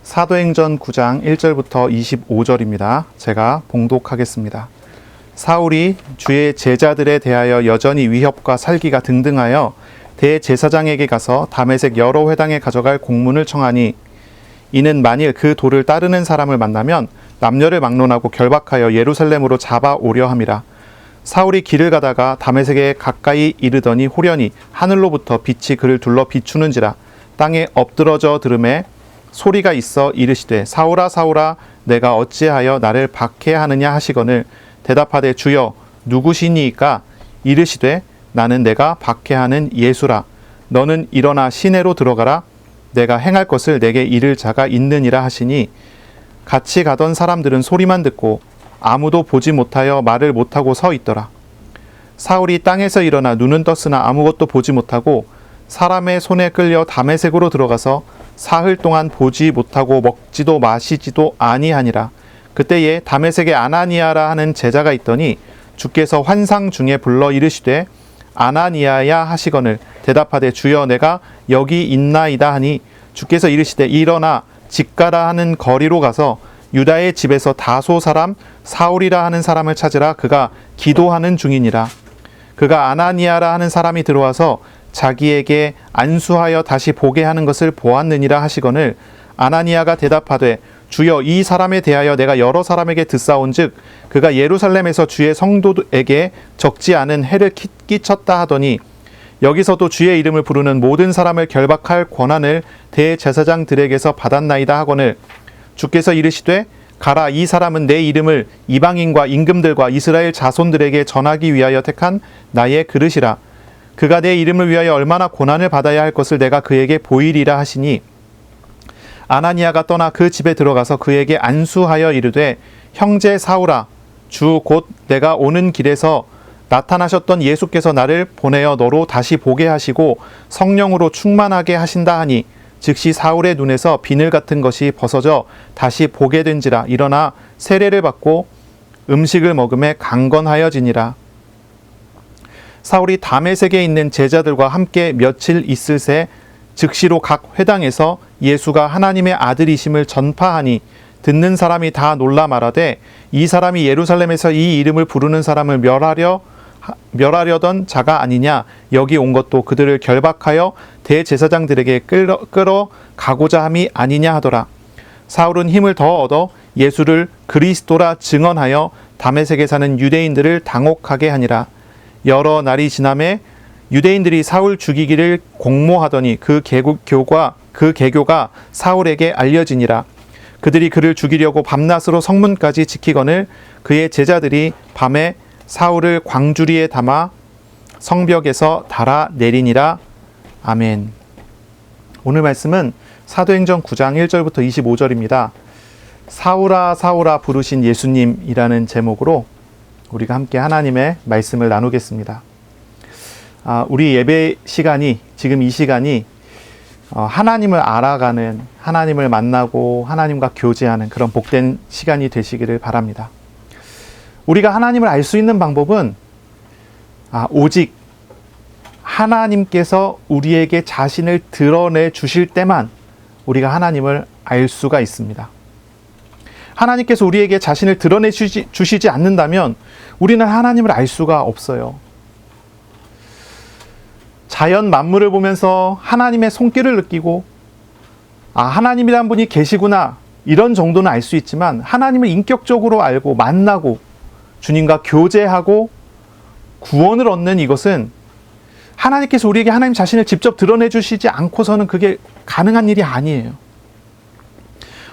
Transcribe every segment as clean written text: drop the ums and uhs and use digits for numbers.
사도행전 9장 1절부터 25절입니다. 제가 봉독하겠습니다. 사울이 주의 제자들에 대하여 여전히 위협과 살기가 등등하여 대제사장에게 가서 다메섹 여러 회당에 가져갈 공문을 청하니, 이는 만일 그 도를 따르는 사람을 만나면 남녀를 막론하고 결박하여 예루살렘으로 잡아오려 함이라. 사울이 길을 가다가 다메섹에 가까이 이르더니 호련히 하늘로부터 빛이 그를 둘러 비추는지라. 땅에 엎드러져 들음에 소리가 있어 이르시되, 사울아 사울아 내가 어찌하여 나를 박해하느냐 하시거늘, 대답하되 주여 누구시니이까? 이르시되 나는 내가 박해하는 예수라. 너는 일어나 시내로 들어가라. 내가 행할 것을 내게 이를 자가 있느니라 하시니, 같이 가던 사람들은 소리만 듣고 아무도 보지 못하여 말을 못하고 서 있더라. 사울이 땅에서 일어나 눈은 떴으나 아무것도 보지 못하고 사람의 손에 끌려 다메섹으로 들어가서 사흘 동안 보지 못하고 먹지도 마시지도 아니하니라. 그때에 다메섹에 아나니아라 하는 제자가 있더니 주께서 환상 중에 불러 이르시되, 아나니아야 하시거늘, 대답하되 주여 내가 여기 있나이다 하니, 주께서 이르시되 일어나 직가라 하는 거리로 가서 유다의 집에서 다소 사람 사울이라 하는 사람을 찾으라. 그가 기도하는 중이니라. 그가 아나니아라 하는 사람이 들어와서 자기에게 안수하여 다시 보게 하는 것을 보았느니라 하시거늘, 아나니아가 대답하되 주여 이 사람에 대하여 내가 여러 사람에게 듣사온즉 그가 예루살렘에서 주의 성도에게 적지 않은 해를 끼쳤다 하더니, 여기서도 주의 이름을 부르는 모든 사람을 결박할 권한을 대제사장들에게서 받았나이다 하거늘, 주께서 이르시되 가라. 이 사람은 내 이름을 이방인과 임금들과 이스라엘 자손들에게 전하기 위하여 택한 나의 그릇이라. 그가 내 이름을 위하여 얼마나 고난을 받아야 할 것을 내가 그에게 보이리라 하시니, 아나니아가 떠나 그 집에 들어가서 그에게 안수하여 이르되, 형제 사울아, 주 곧 내가 오는 길에서 나타나셨던 예수께서 나를 보내어 너로 다시 보게 하시고 성령으로 충만하게 하신다 하니, 즉시 사울의 눈에서 비늘 같은 것이 벗어져 다시 보게 된지라. 일어나 세례를 받고 음식을 먹음에 강건하여지니라. 사울이 다메섹에 있는 제자들과 함께 며칠 있을 새 즉시로 각 회당에서 예수가 하나님의 아들이심을 전파하니, 듣는 사람이 다 놀라 말하되, 이 사람이 예루살렘에서 이 이름을 부르는 사람을 멸하려던 자가 아니냐. 여기 온 것도 그들을 결박하여 대제사장들에게 끌어 가고자 함이 아니냐 하더라. 사울은 힘을 더 얻어 예수를 그리스도라 증언하여 다메섹에 사는 유대인들을 당혹하게 하니라. 여러 날이 지남에 유대인들이 사울 죽이기를 공모하더니 그 계교가 사울에게 알려지니라. 그들이 그를 죽이려고 밤낮으로 성문까지 지키거늘, 그의 제자들이 밤에 사울을 광주리에 담아 성벽에서 달아 내리니라. 아멘. 오늘 말씀은 사도행전 9장 1절부터 25절입니다. 사울아 사울아 부르신 예수님이라는 제목으로 우리가 함께 하나님의 말씀을 나누겠습니다. 우리 예배 시간이, 지금 이 시간이 하나님을 알아가는, 하나님을 만나고 하나님과 교제하는 그런 복된 시간이 되시기를 바랍니다. 우리가 하나님을 알 수 있는 방법은 오직 하나님께서 우리에게 자신을 드러내 주실 때만 우리가 하나님을 알 수가 있습니다. 하나님께서 우리에게 자신을 드러내 주시지 않는다면 우리는 하나님을 알 수가 없어요. 자연 만물을 보면서 하나님의 손길을 느끼고, 하나님이란 분이 계시구나, 이런 정도는 알 수 있지만 하나님을 인격적으로 알고 만나고 주님과 교제하고 구원을 얻는 이것은, 하나님께서 우리에게 하나님 자신을 직접 드러내 주시지 않고서는 그게 가능한 일이 아니에요.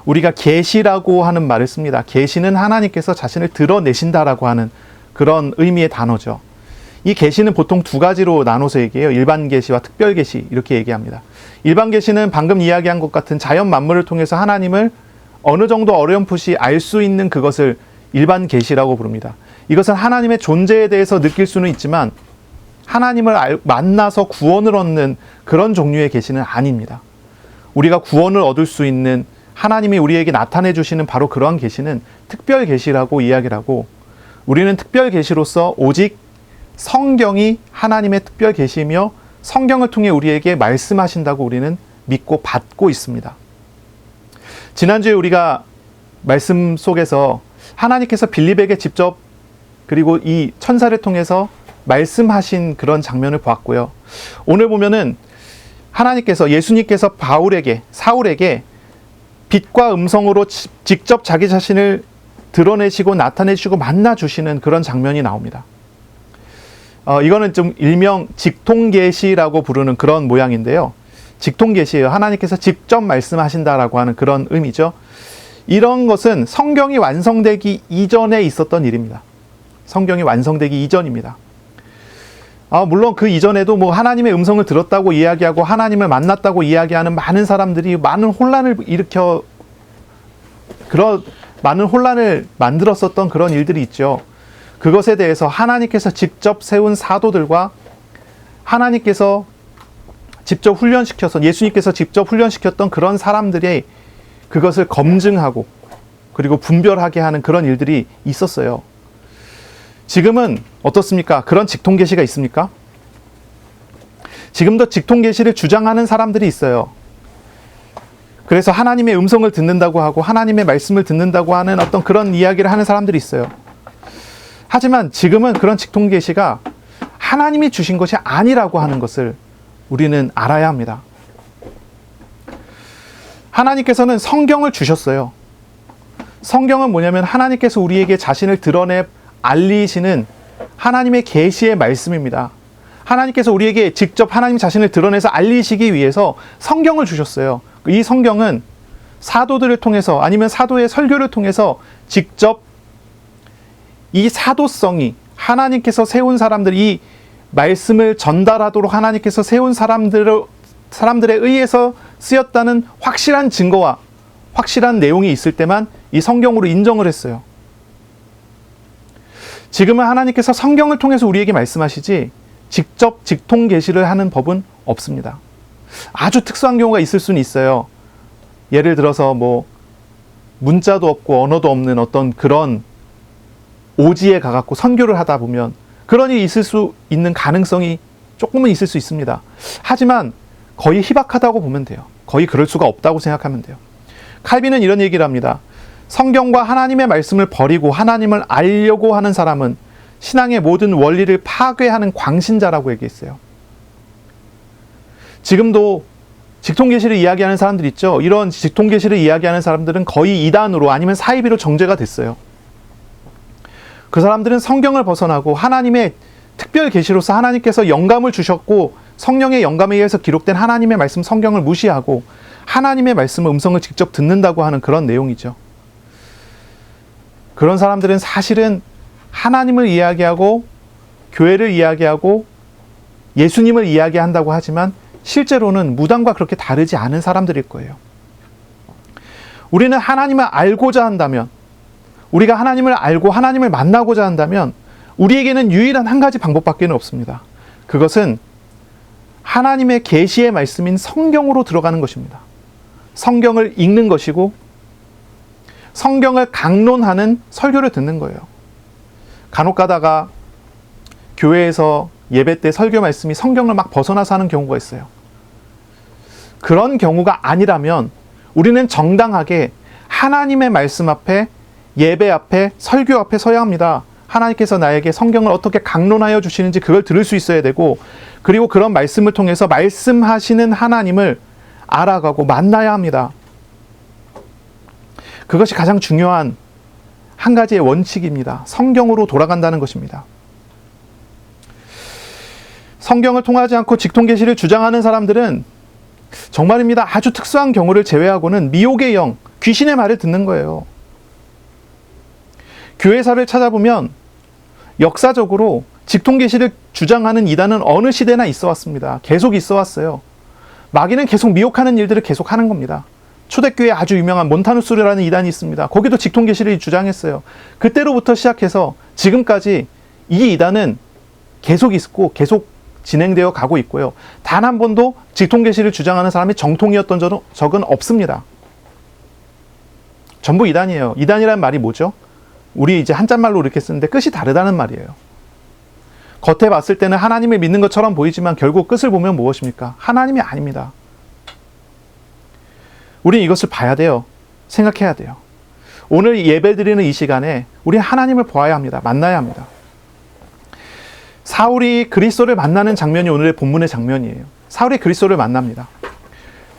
우리가 계시라고 하는 말을 씁니다. 계시는 하나님께서 자신을 드러내신다라고 하는 그런 의미의 단어죠. 이 계시는 보통 두 가지로 나눠서 얘기해요. 일반 계시와 특별 계시, 이렇게 얘기합니다. 일반 계시는 방금 이야기한 것 같은 자연 만물을 통해서 하나님을 어느 정도 어렴풋이 알 수 있는 그것을 일반 계시라고 부릅니다. 이것은 하나님의 존재에 대해서 느낄 수는 있지만 하나님을 만나서 구원을 얻는 그런 종류의 계시는 아닙니다. 우리가 구원을 얻을 수 있는, 하나님이 우리에게 나타내 주시는 바로 그러한 계시는 특별 계시라고 이야기를 하고, 우리는 특별 계시로서 오직 성경이 하나님의 특별 계시이며 성경을 통해 우리에게 말씀하신다고 우리는 믿고 받고 있습니다. 지난주에 우리가 말씀 속에서 하나님께서 빌립에게 직접 그리고 이 천사를 통해서 말씀하신 그런 장면을 보았고요. 오늘 보면은 하나님께서 예수님께서 사울에게 빛과 음성으로 직접 자기 자신을 드러내시고 나타내시고 만나주시는 그런 장면이 나옵니다. 이거는 좀 일명 직통계시라고 부르는 그런 모양인데요. 직통계시예요. 하나님께서 직접 말씀하신다라고 하는 그런 의미죠. 이런 것은 성경이 완성되기 이전에 있었던 일입니다. 성경이 완성되기 이전입니다. 물론 그 이전에도 뭐 하나님의 음성을 들었다고 이야기하고 하나님을 만났다고 이야기하는 많은 사람들이 많은 혼란을 만들었었던 그런 일들이 있죠. 그것에 대해서 하나님께서 직접 세운 사도들과 하나님께서 직접 예수님께서 직접 훈련시켰던 그런 사람들이 그것을 검증하고 그리고 분별하게 하는 그런 일들이 있었어요. 지금은 어떻습니까? 그런 직통계시가 있습니까? 지금도 직통계시를 주장하는 사람들이 있어요. 그래서 하나님의 음성을 듣는다고 하고 하나님의 말씀을 듣는다고 하는 어떤 그런 이야기를 하는 사람들이 있어요. 하지만 지금은 그런 직통계시가 하나님이 주신 것이 아니라고 하는 것을 우리는 알아야 합니다. 하나님께서는 성경을 주셨어요. 성경은 뭐냐면 하나님께서 우리에게 자신을 드러내 알리시는 하나님의 계시의 말씀입니다. 하나님께서 우리에게 직접 하나님 자신을 드러내서 알리시기 위해서 성경을 주셨어요. 이 성경은 사도들을 통해서 아니면 사도의 설교를 통해서 직접 이 사도성이 하나님께서 세운 사람들, 이 말씀을 전달하도록 하나님께서 세운 사람들에 의해서 쓰였다는 확실한 증거와 확실한 내용이 있을 때만 이 성경으로 인정을 했어요. 지금은 하나님께서 성경을 통해서 우리에게 말씀하시지 직접 직통계시를 하는 법은 없습니다. 아주 특수한 경우가 있을 수는 있어요. 예를 들어서 뭐 문자도 없고 언어도 없는 어떤 그런 오지에 가갖고 선교를 하다 보면 그런 일이 있을 수 있는 가능성이 조금은 있을 수 있습니다. 하지만 거의 희박하다고 보면 돼요. 거의 그럴 수가 없다고 생각하면 돼요. 칼빈은 이런 얘기를 합니다. 성경과 하나님의 말씀을 버리고 하나님을 알려고 하는 사람은 신앙의 모든 원리를 파괴하는 광신자라고 얘기했어요. 지금도 직통계시를 이야기하는 사람들 있죠. 이런 직통계시를 이야기하는 사람들은 거의 이단으로 아니면 사이비로 정죄가 됐어요. 그 사람들은 성경을 벗어나고 하나님의 특별 계시로서 하나님께서 영감을 주셨고 성령의 영감에 의해서 기록된 하나님의 말씀 성경을 무시하고 하나님의 말씀 음성을 직접 듣는다고 하는 그런 내용이죠. 그런 사람들은 사실은 하나님을 이야기하고 교회를 이야기하고 예수님을 이야기한다고 하지만 실제로는 무당과 그렇게 다르지 않은 사람들일 거예요. 우리는 하나님을 알고자 한다면, 우리가 하나님을 알고 하나님을 만나고자 한다면 우리에게는 유일한 한 가지 방법밖에 없습니다. 그것은 하나님의 계시의 말씀인 성경으로 들어가는 것입니다. 성경을 읽는 것이고 성경을 강론하는 설교를 듣는 거예요. 간혹 가다가 교회에서 예배 때 설교 말씀이 성경을 막 벗어나서 하는 경우가 있어요. 그런 경우가 아니라면 우리는 정당하게 하나님의 말씀 앞에 예배 앞에 설교 앞에 서야 합니다. 하나님께서 나에게 성경을 어떻게 강론하여 주시는지 그걸 들을 수 있어야 되고 그리고 그런 말씀을 통해서 말씀하시는 하나님을 알아가고 만나야 합니다. 그것이 가장 중요한 한 가지의 원칙입니다. 성경으로 돌아간다는 것입니다. 성경을 통하지 않고 직통계시를 주장하는 사람들은 정말입니다. 아주 특수한 경우를 제외하고는 미혹의 영, 귀신의 말을 듣는 거예요. 교회사를 찾아보면 역사적으로 직통계시를 주장하는 이단은 어느 시대나 있어 왔습니다. 계속 있어 왔어요. 마귀는 계속 미혹하는 일들을 계속 하는 겁니다. 초대교회에 아주 유명한 몬타누스라는 이단이 있습니다. 거기도 직통계시를 주장했어요. 그때로부터 시작해서 지금까지 이 이단은 계속 있고 계속 진행되어 가고 있고요. 단 한 번도 직통계시를 주장하는 사람이 정통이었던 적은 없습니다. 전부 이단이에요. 이단이라는 말이 뭐죠? 우리 이제 한자말로 이렇게 쓰는데 끝이 다르다는 말이에요. 겉에 봤을 때는 하나님을 믿는 것처럼 보이지만 결국 끝을 보면 무엇입니까? 하나님이 아닙니다. 우리는 이것을 봐야 돼요. 생각해야 돼요. 오늘 예배드리는 이 시간에 우리 하나님을 보아야 합니다. 만나야 합니다. 사울이 그리스도를 만나는 장면이 오늘의 본문의 장면이에요. 사울이 그리스도를 만납니다.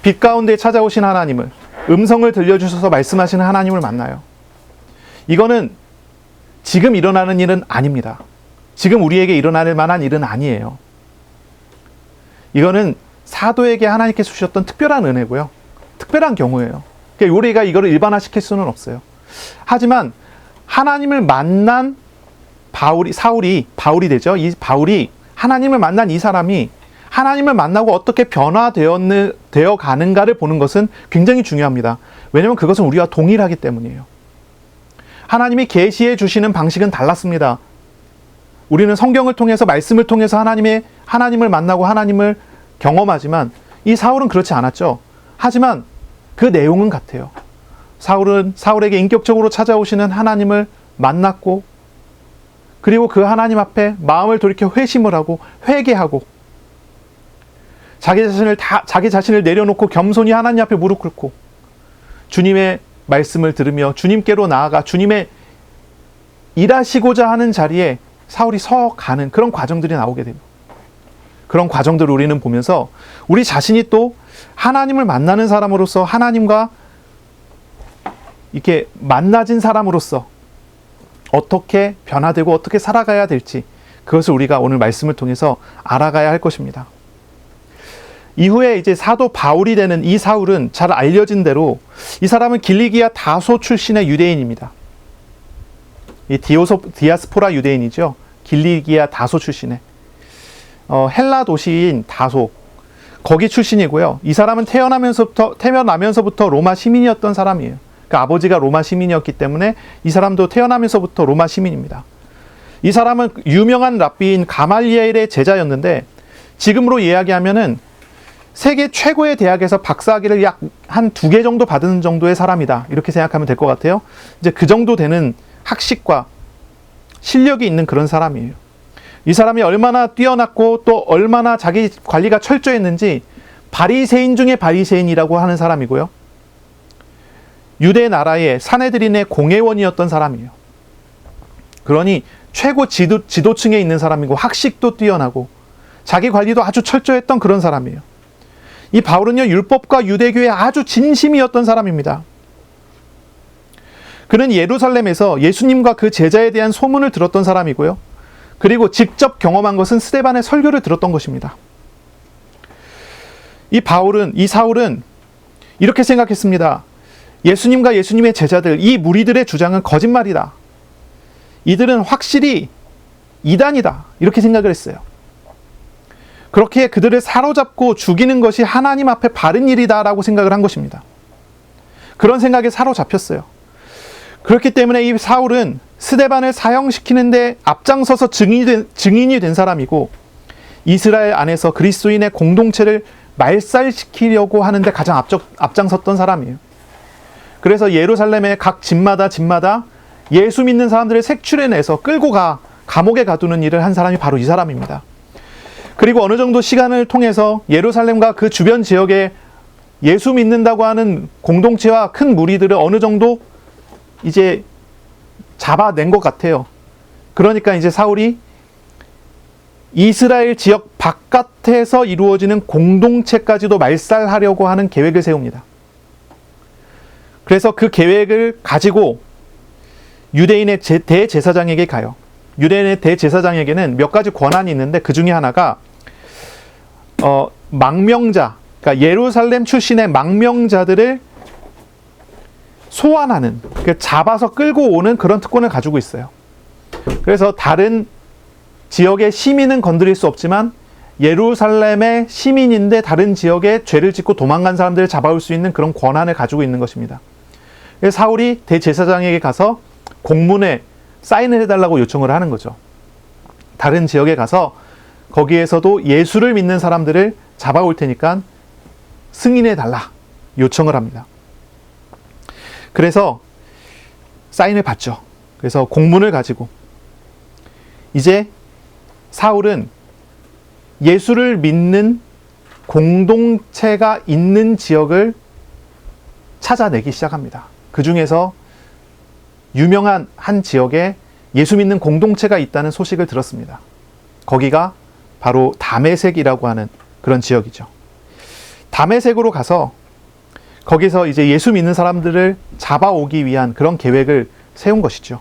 빛 가운데 찾아오신 하나님을, 음성을 들려주셔서 말씀하시는 하나님을 만나요. 이거는 지금 일어나는 일은 아닙니다. 지금 우리에게 일어날 만한 일은 아니에요. 이거는 사도에게 하나님께서 주셨던 특별한 은혜고요. 특별한 경우예요. 그러니까 우리가 이거를 일반화시킬 수는 없어요. 하지만 하나님을 만난 바울이 되죠. 이 바울이 하나님을 만난 이 사람이 하나님을 만나고 어떻게 변화되어 가는가를 보는 것은 굉장히 중요합니다. 왜냐하면 그것은 우리와 동일하기 때문이에요. 하나님이 계시해 주시는 방식은 달랐습니다. 우리는 성경을 통해서, 말씀을 통해서 하나님을 만나고 하나님을 경험하지만 이 사울은 그렇지 않았죠. 하지만 그 내용은 같아요. 사울에게 인격적으로 찾아오시는 하나님을 만났고, 그리고 그 하나님 앞에 마음을 돌이켜 회심을 하고 회개하고, 자기 자신을 내려놓고 겸손히 하나님 앞에 무릎 꿇고 주님의 말씀을 들으며 주님께로 나아가 주님의 일하시고자 하는 자리에 사울이 서가는 그런 과정들이 나오게 됩니다. 그런 과정들을 우리는 보면서 우리 자신이 또 하나님을 만나는 사람으로서, 하나님과 이렇게 만나진 사람으로서 어떻게 변화되고 어떻게 살아가야 될지, 그것을 우리가 오늘 말씀을 통해서 알아가야 할 것입니다. 이후에 이제 사도 바울이 되는 이 사울은 잘 알려진 대로 이 사람은 길리기아 다소 출신의 유대인입니다. 이 디아스포라 유대인이죠. 길리기아 다소 출신의 헬라 도시인 다소, 거기 출신이고요. 이 사람은 태어나면서부터 로마 시민이었던 사람이에요. 그러니까 아버지가 로마 시민이었기 때문에 이 사람도 태어나면서부터 로마 시민입니다. 이 사람은 유명한 랍비인 가말리엘의 제자였는데, 지금으로 이야기하면은 세계 최고의 대학에서 박사학위를 약 한 2개 정도 받은 정도의 사람이다, 이렇게 생각하면 될 것 같아요. 이제 그 정도 되는 학식과 실력이 있는 그런 사람이에요. 이 사람이 얼마나 뛰어났고 또 얼마나 자기 관리가 철저했는지 바리새인 중에 바리새인이라고 하는 사람이고요. 유대 나라의 사내들인의 공회원이었던 사람이에요. 그러니 최고 지도층에 있는 사람이고 학식도 뛰어나고 자기 관리도 아주 철저했던 그런 사람이에요. 이 바울은요, 율법과 유대교에 아주 진심이었던 사람입니다. 그는 예루살렘에서 예수님과 그 제자에 대한 소문을 들었던 사람이고요. 그리고 직접 경험한 것은 스데반의 설교를 들었던 것입니다. 이 사울은 이렇게 생각했습니다. 예수님과 예수님의 제자들, 이 무리들의 주장은 거짓말이다. 이들은 확실히 이단이다, 이렇게 생각을 했어요. 그렇게 그들을 사로잡고 죽이는 것이 하나님 앞에 바른 일이다라고 생각을 한 것입니다. 그런 생각에 사로잡혔어요. 그렇기 때문에 이 사울은 스데반을 사형시키는데 앞장서서 증인이 된 사람이고, 이스라엘 안에서 그리스도인의 공동체를 말살시키려고 하는데 가장 앞장섰던 사람이에요. 그래서 예루살렘의 각 집마다 예수 믿는 사람들을 색출해내서 끌고 감옥에 가두는 일을 한 사람이 바로 이 사람입니다. 그리고 어느 정도 시간을 통해서 예루살렘과 그 주변 지역에 예수 믿는다고 하는 공동체와 큰 무리들을 어느 정도 이제 잡아낸 것 같아요. 그러니까 이제 사울이 이스라엘 지역 바깥에서 이루어지는 공동체까지도 말살하려고 하는 계획을 세웁니다. 그래서 그 계획을 가지고 유대인의 대제사장에게 가요. 유대인의 대제사장에게는 몇 가지 권한이 있는데, 그 중에 하나가 망명자, 그러니까 예루살렘 출신의 망명자들을 소환하는, 잡아서 끌고 오는 그런 특권을 가지고 있어요. 그래서 다른 지역의 시민은 건드릴 수 없지만 예루살렘의 시민인데 다른 지역에 죄를 짓고 도망간 사람들을 잡아올 수 있는 그런 권한을 가지고 있는 것입니다. 그래서 사울이 대제사장에게 가서 공문에 사인을 해달라고 요청을 하는 거죠. 다른 지역에 가서 거기에서도 예수를 믿는 사람들을 잡아올 테니까 승인해달라 요청을 합니다. 그래서 사인을 받죠. 그래서 공문을 가지고 이제 사울은 예수를 믿는 공동체가 있는 지역을 찾아내기 시작합니다. 그 중에서 유명한 한 지역에 예수 믿는 공동체가 있다는 소식을 들었습니다. 거기가 바로 다메섹이라고 하는 그런 지역이죠. 다메섹으로 가서 거기서 이제 예수 믿는 사람들을 잡아오기 위한 그런 계획을 세운 것이죠.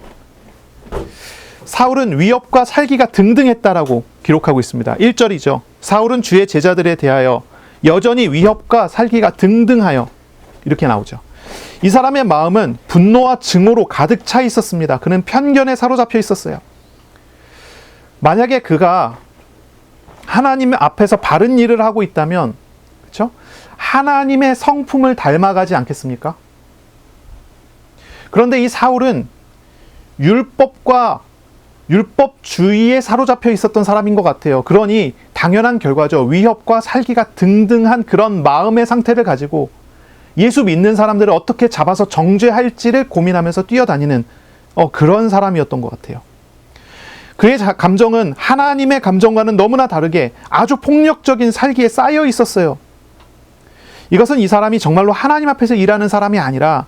사울은 위협과 살기가 등등했다라고 기록하고 있습니다. 1절이죠. 사울은 주의 제자들에 대하여 여전히 위협과 살기가 등등하여, 이렇게 나오죠. 이 사람의 마음은 분노와 증오로 가득 차 있었습니다. 그는 편견에 사로잡혀 있었어요. 만약에 그가 하나님 앞에서 바른 일을 하고 있다면, 그렇죠? 하나님의 성품을 닮아가지 않겠습니까? 그런데 이 사울은 율법과 율법주의에 사로잡혀 있었던 사람인 것 같아요. 그러니 당연한 결과죠. 위협과 살기가 등등한 그런 마음의 상태를 가지고 예수 믿는 사람들을 어떻게 잡아서 정죄할지를 고민하면서 뛰어다니는 그런 사람이었던 것 같아요. 그의 감정은 하나님의 감정과는 너무나 다르게 아주 폭력적인 살기에 쌓여 있었어요. 이것은 이 사람이 정말로 하나님 앞에서 일하는 사람이 아니라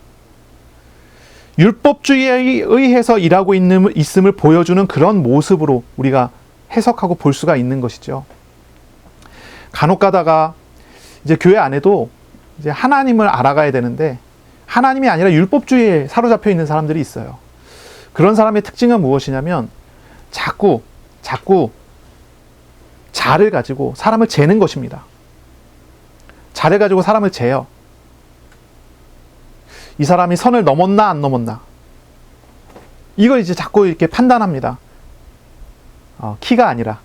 율법주의에 의해서 일하고 있음을 보여주는 그런 모습으로 우리가 해석하고 볼 수가 있는 것이죠. 간혹 가다가 이제 교회 안에도 이제 하나님을 알아가야 되는데 하나님이 아니라 율법주의에 사로잡혀 있는 사람들이 있어요. 그런 사람의 특징은 무엇이냐면 자꾸 자를 가지고 사람을 재는 것입니다. 자를 가지고 사람을 재요. 이 사람이 선을 넘었나 안 넘었나, 이걸 이제 자꾸 이렇게 판단합니다. 키가 아니라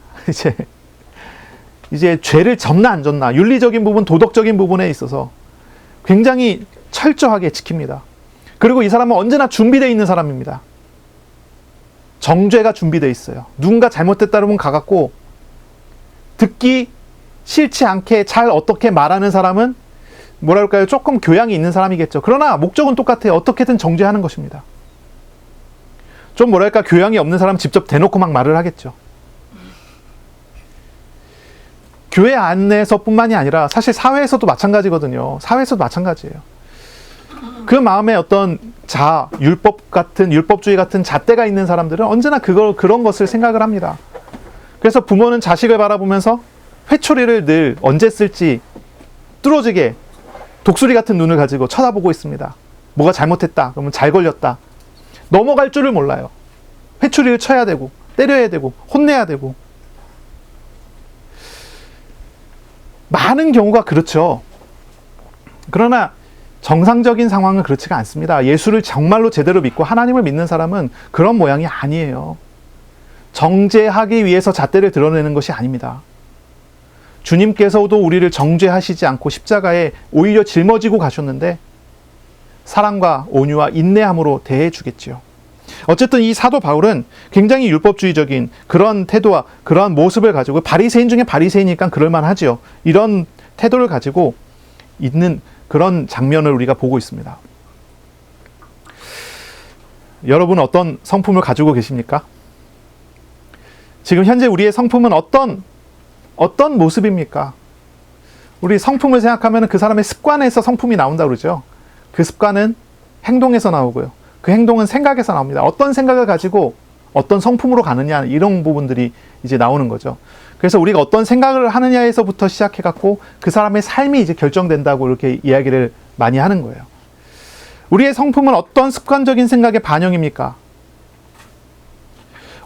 이제 죄를 졌나 안 졌나, 윤리적인 부분, 도덕적인 부분에 있어서 굉장히 철저하게 지킵니다. 그리고 이 사람은 언제나 준비되어 있는 사람입니다. 정죄가 준비되어 있어요. 누군가 잘못됐다면 가갖고 듣기 싫지 않게 잘 어떻게 말하는 사람은 뭐랄까요, 조금 교양이 있는 사람이겠죠. 그러나 목적은 똑같아요. 어떻게든 정죄하는 것입니다. 좀 뭐랄까, 교양이 없는 사람은 직접 대놓고 막 말을 하겠죠. 교회 안에서뿐만이 아니라 사실 사회에서도 마찬가지거든요. 사회에서도 마찬가지예요. 그 마음에 어떤 율법주의 같은 잣대가 있는 사람들은 언제나 그런 것을 생각을 합니다. 그래서 부모는 자식을 바라보면서 회초리를 늘 언제 쓸지 뚫어지게 독수리 같은 눈을 가지고 쳐다보고 있습니다. 뭐가 잘못했다 그러면 잘 걸렸다, 넘어갈 줄을 몰라요. 회초리를 쳐야 되고 때려야 되고 혼내야 되고, 많은 경우가 그렇죠. 그러나 정상적인 상황은 그렇지가 않습니다. 예수를 정말로 제대로 믿고 하나님을 믿는 사람은 그런 모양이 아니에요. 정죄하기 위해서 잣대를 드러내는 것이 아닙니다. 주님께서도 우리를 정죄하시지 않고 십자가에 오히려 짊어지고 가셨는데 사랑과 온유와 인내함으로 대해 주겠지요. 어쨌든 이 사도 바울은 굉장히 율법주의적인 그런 태도와 그런 모습을 가지고, 바리새인 중에 바리새인이니까 그럴만하지요. 이런 태도를 가지고 있는 그런 장면을 우리가 보고 있습니다. 여러분은 어떤 성품을 가지고 계십니까? 지금 현재 우리의 성품은 어떤 모습입니까? 우리 성품을 생각하면 그 사람의 습관에서 성품이 나온다고 그러죠. 그 습관은 행동에서 나오고요. 그 행동은 생각에서 나옵니다. 어떤 생각을 가지고 어떤 성품으로 가느냐, 이런 부분들이 이제 나오는 거죠. 그래서 우리가 어떤 생각을 하느냐에서부터 시작해갖고 그 사람의 삶이 이제 결정된다고 이렇게 이야기를 많이 하는 거예요. 우리의 성품은 어떤 습관적인 생각의 반영입니까?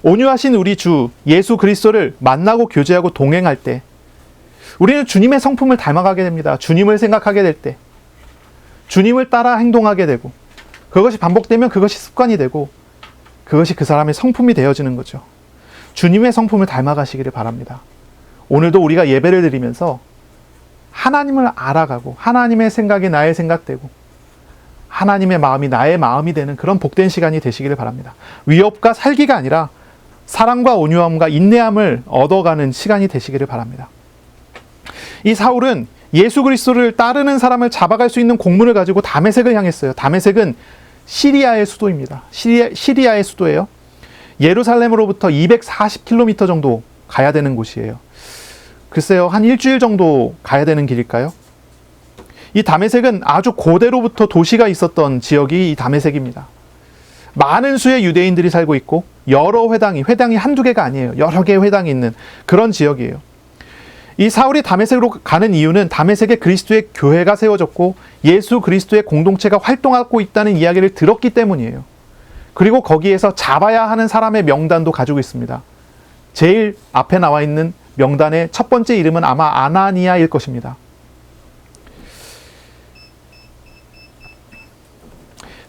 온유하신 우리 주 예수 그리스도를 만나고 교제하고 동행할 때 우리는 주님의 성품을 닮아가게 됩니다. 주님을 생각하게 될 때, 주님을 따라 행동하게 되고, 그것이 반복되면 그것이 습관이 되고 그것이 그 사람의 성품이 되어지는 거죠. 주님의 성품을 닮아가시기를 바랍니다. 오늘도 우리가 예배를 드리면서 하나님을 알아가고 하나님의 생각이 나의 생각되고 하나님의 마음이 나의 마음이 되는 그런 복된 시간이 되시기를 바랍니다. 위협과 살기가 아니라 사랑과 온유함과 인내함을 얻어가는 시간이 되시기를 바랍니다. 이 사울은 예수 그리스도를 따르는 사람을 잡아갈 수 있는 공문을 가지고 다메섹을 향했어요. 다메섹은 시리아의 수도입니다. 시리아의 수도예요. 예루살렘으로부터 240km 정도 가야 되는 곳이에요. 글쎄요, 한 일주일 정도 가야 되는 길일까요? 이 다메섹은 아주 고대로부터 도시가 있었던 지역이 이 다메섹입니다. 많은 수의 유대인들이 살고 있고 여러 회당이 한두 개가 아니에요. 여러 개의 회당이 있는 그런 지역이에요. 이 사울이 다메섹으로 가는 이유는 다메섹에 그리스도의 교회가 세워졌고 예수 그리스도의 공동체가 활동하고 있다는 이야기를 들었기 때문이에요. 그리고 거기에서 잡아야 하는 사람의 명단도 가지고 있습니다. 제일 앞에 나와 있는 명단의 첫 번째 이름은 아마 아나니아일 것입니다.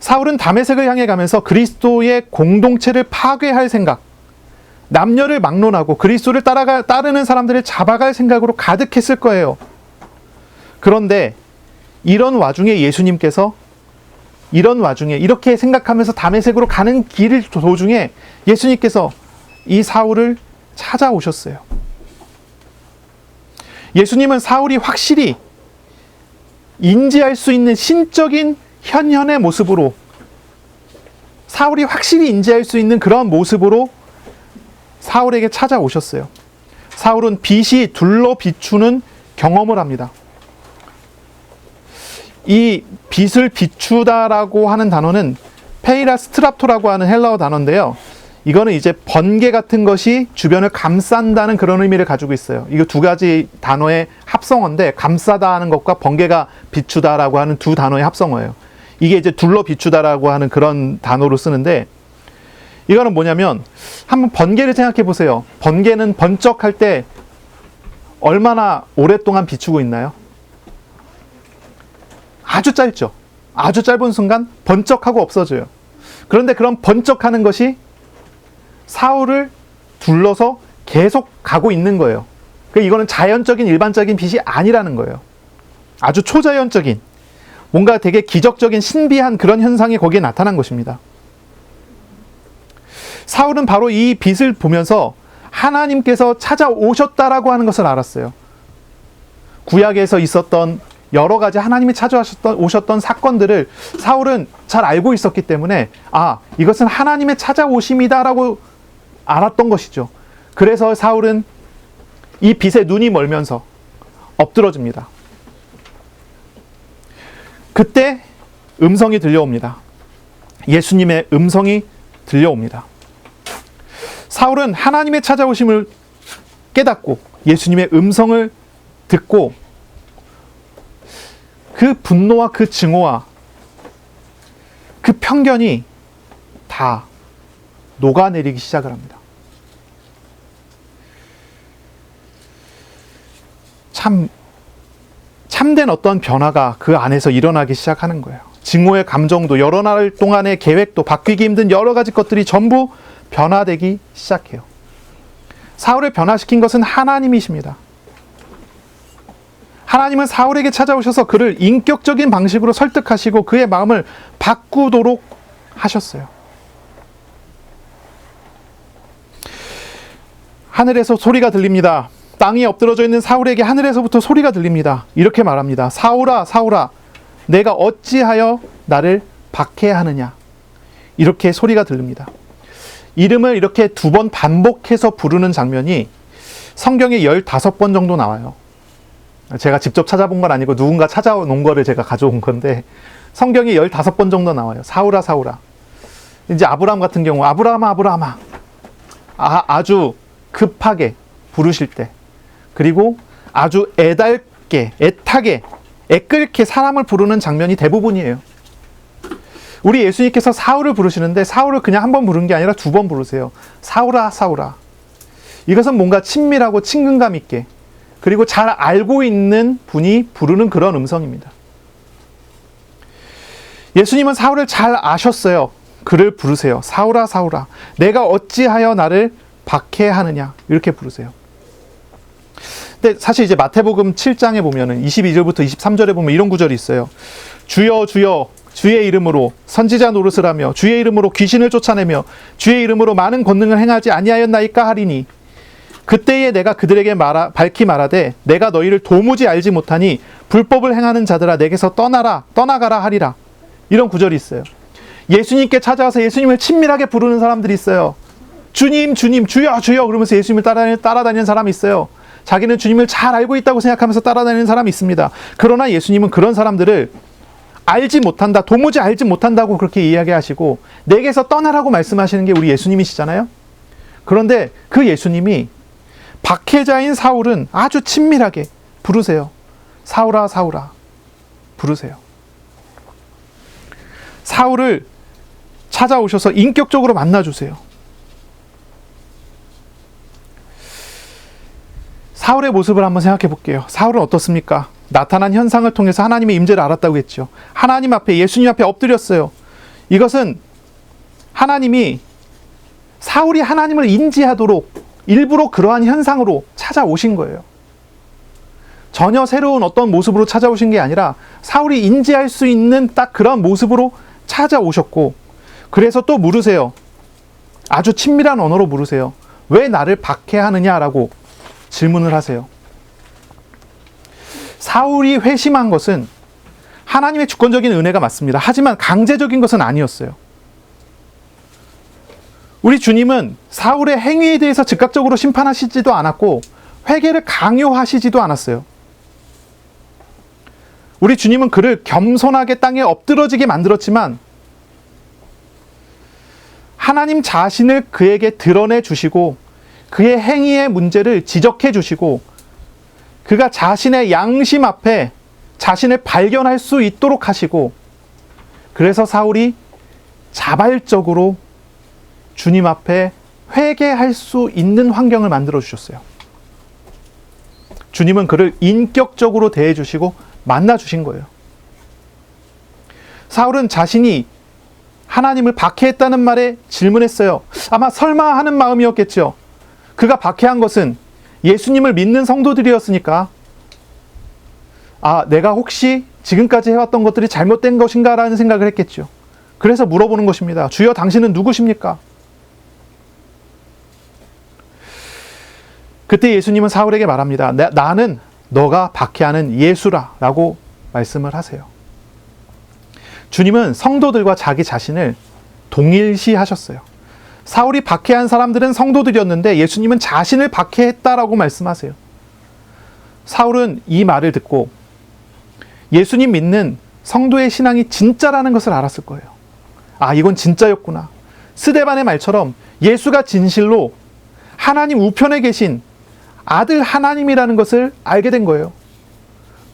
사울은 다메섹을 향해 가면서 그리스도의 공동체를 파괴할 생각, 남녀를 막론하고 그리스도를 따르는 사람들을 잡아갈 생각으로 가득했을 거예요. 그런데 이런 와중에 예수님께서 이렇게 생각하면서 다메섹으로 가는 길 도중에 예수님께서 이 사울을 찾아오셨어요. 예수님은 사울이 확실히 인지할 수 있는 신적인 현현의 모습으로, 사울이 확실히 인지할 수 있는 그런 모습으로 사울에게 찾아오셨어요. 사울은 빛이 둘러 비추는 경험을 합니다. 이 빛을 비추다라고 하는 단어는 페이라스트랍토라고 하는 헬라어 단어인데요. 이거는 이제 번개 같은 것이 주변을 감싼다는 그런 의미를 가지고 있어요. 이거 두 가지 단어의 합성어인데, 감싸다 하는 것과 번개가 비추다라고 하는 두 단어의 합성어예요. 이게 이제 둘러 비추다라고 하는 그런 단어로 쓰는데, 이거는 뭐냐면 한번 번개를 생각해 보세요. 번개는 번쩍할 때 얼마나 오랫동안 비추고 있나요? 아주 짧죠. 아주 짧은 순간 번쩍하고 없어져요. 그런데 그런 번쩍하는 것이 사울을 둘러서 계속 가고 있는 거예요. 이거는 자연적인 일반적인 빛이 아니라는 거예요. 아주 초자연적인, 뭔가 되게 기적적인 신비한 그런 현상이 거기에 나타난 것입니다. 사울은 바로 이 빛을 보면서 하나님께서 찾아오셨다라고 하는 것을 알았어요. 구약에서 있었던 여러 가지 하나님이 찾아오셨던 사건들을 사울은 잘 알고 있었기 때문에, 이것은 하나님의 찾아오심이다라고 알았던 것이죠. 그래서 사울은 이 빛에 눈이 멀면서 엎드러집니다. 그때 음성이 들려옵니다. 예수님의 음성이 들려옵니다. 사울은 하나님의 찾아오심을 깨닫고 예수님의 음성을 듣고 그 분노와 그 증오와 그 편견이 다 녹아내리기 시작을 합니다. 참된 어떤 변화가 그 안에서 일어나기 시작하는 거예요. 증오의 감정도, 여러 날 동안의 계획도, 바뀌기 힘든 여러 가지 것들이 전부 변화되기 시작해요. 사울을 변화시킨 것은 하나님이십니다. 하나님은 사울에게 찾아오셔서 그를 인격적인 방식으로 설득하시고 그의 마음을 바꾸도록 하셨어요. 하늘에서 소리가 들립니다. 땅에 엎드러져 있는 사울에게 하늘에서부터 소리가 들립니다. 이렇게 말합니다. 사울아, 사울아, 내가 어찌하여 나를 박해하느냐. 이렇게 소리가 들립니다. 이름을 이렇게 2번 반복해서 부르는 장면이 성경에 15번 정도 나와요. 제가 직접 찾아본 건 아니고 누군가 찾아놓은 거를 제가 가져온 건데, 성경에 15번 정도 나와요. 사울아, 사울아. 이제 아브라함 같은 경우, 아브라함아, 아브라함아. 아주 급하게 부르실 때, 그리고 아주 애달게, 애타게, 애끓게 사람을 부르는 장면이 대부분이에요. 우리 예수님께서 사울을 부르시는데 사울을 그냥 한 번 부른 게 아니라 2번 부르세요. 사울아, 사울아. 이것은 뭔가 친밀하고 친근감 있게, 그리고 잘 알고 있는 분이 부르는 그런 음성입니다. 예수님은 사울을 잘 아셨어요. 그를 부르세요. 사울아, 사울아, 내가 어찌하여 나를 박해하느냐. 이렇게 부르세요. 근데 사실 이제 마태복음 7장에 보면은 22절부터 23절에 보면 이런 구절이 있어요. 주여, 주여, 주의 이름으로 선지자 노릇을 하며 주의 이름으로 귀신을 쫓아내며 주의 이름으로 많은 권능을 행하지 아니하였나이까 하리니, 그때에 내가 그들에게 밝히 말하되 내가 너희를 도무지 알지 못하니 불법을 행하는 자들아 내게서 떠나가라 하리라. 이런 구절이 있어요. 예수님께 찾아와서 예수님을 친밀하게 부르는 사람들이 있어요. 주님, 주님, 주여, 주여 그러면서 예수님을 따라다니는 사람이 있어요. 자기는 주님을 잘 알고 있다고 생각하면서 따라다니는 사람이 있습니다. 그러나 예수님은 그런 사람들을 알지 못한다, 도무지 알지 못한다고 그렇게 이야기하시고 내게서 떠나라고 말씀하시는 게 우리 예수님이시잖아요. 그런데 그 예수님이 박해자인 사울은 아주 친밀하게 부르세요. 사울아, 사울아, 부르세요. 사울을 찾아오셔서 인격적으로 만나주세요. 사울의 모습을 한번 생각해 볼게요. 사울은 어떻습니까? 나타난 현상을 통해서 하나님의 임재를 알았다고 했죠. 하나님 앞에, 예수님 앞에 엎드렸어요. 이것은 하나님이 사울이 하나님을 인지하도록 일부러 그러한 현상으로 찾아오신 거예요. 전혀 새로운 어떤 모습으로 찾아오신 게 아니라 사울이 인지할 수 있는 딱 그런 모습으로 찾아오셨고, 그래서 또 물으세요. 아주 친밀한 언어로 물으세요. 왜 나를 박해하느냐라고 질문을 하세요. 사울이 회심한 것은 하나님의 주권적인 은혜가 맞습니다. 하지만 강제적인 것은 아니었어요. 우리 주님은 사울의 행위에 대해서 즉각적으로 심판하시지도 않았고 회개를 강요하시지도 않았어요. 우리 주님은 그를 겸손하게 땅에 엎드러지게 만들었지만 하나님 자신을 그에게 드러내 주시고 그의 행위의 문제를 지적해 주시고 그가 자신의 양심 앞에 자신을 발견할 수 있도록 하시고, 그래서 사울이 자발적으로 주님 앞에 회개할 수 있는 환경을 만들어 주셨어요. 주님은 그를 인격적으로 대해 주시고 만나 주신 거예요. 사울은 자신이 하나님을 박해했다는 말에 질문했어요. 아마 설마 하는 마음이었겠죠. 그가 박해한 것은 예수님을 믿는 성도들이었으니까, 내가 혹시 지금까지 해왔던 것들이 잘못된 것인가 라는 생각을 했겠죠. 그래서 물어보는 것입니다. 주여, 당신은 누구십니까? 그때 예수님은 사울에게 말합니다. 나는 너가 박해하는 예수라 라고 말씀을 하세요. 주님은 성도들과 자기 자신을 동일시하셨어요. 사울이 박해한 사람들은 성도들이었는데 예수님은 자신을 박해했다라고 말씀하세요. 사울은 이 말을 듣고 예수님 믿는 성도의 신앙이 진짜라는 것을 알았을 거예요. 이건 진짜였구나. 스데반의 말처럼 예수가 진실로 하나님 우편에 계신 아들 하나님이라는 것을 알게 된 거예요.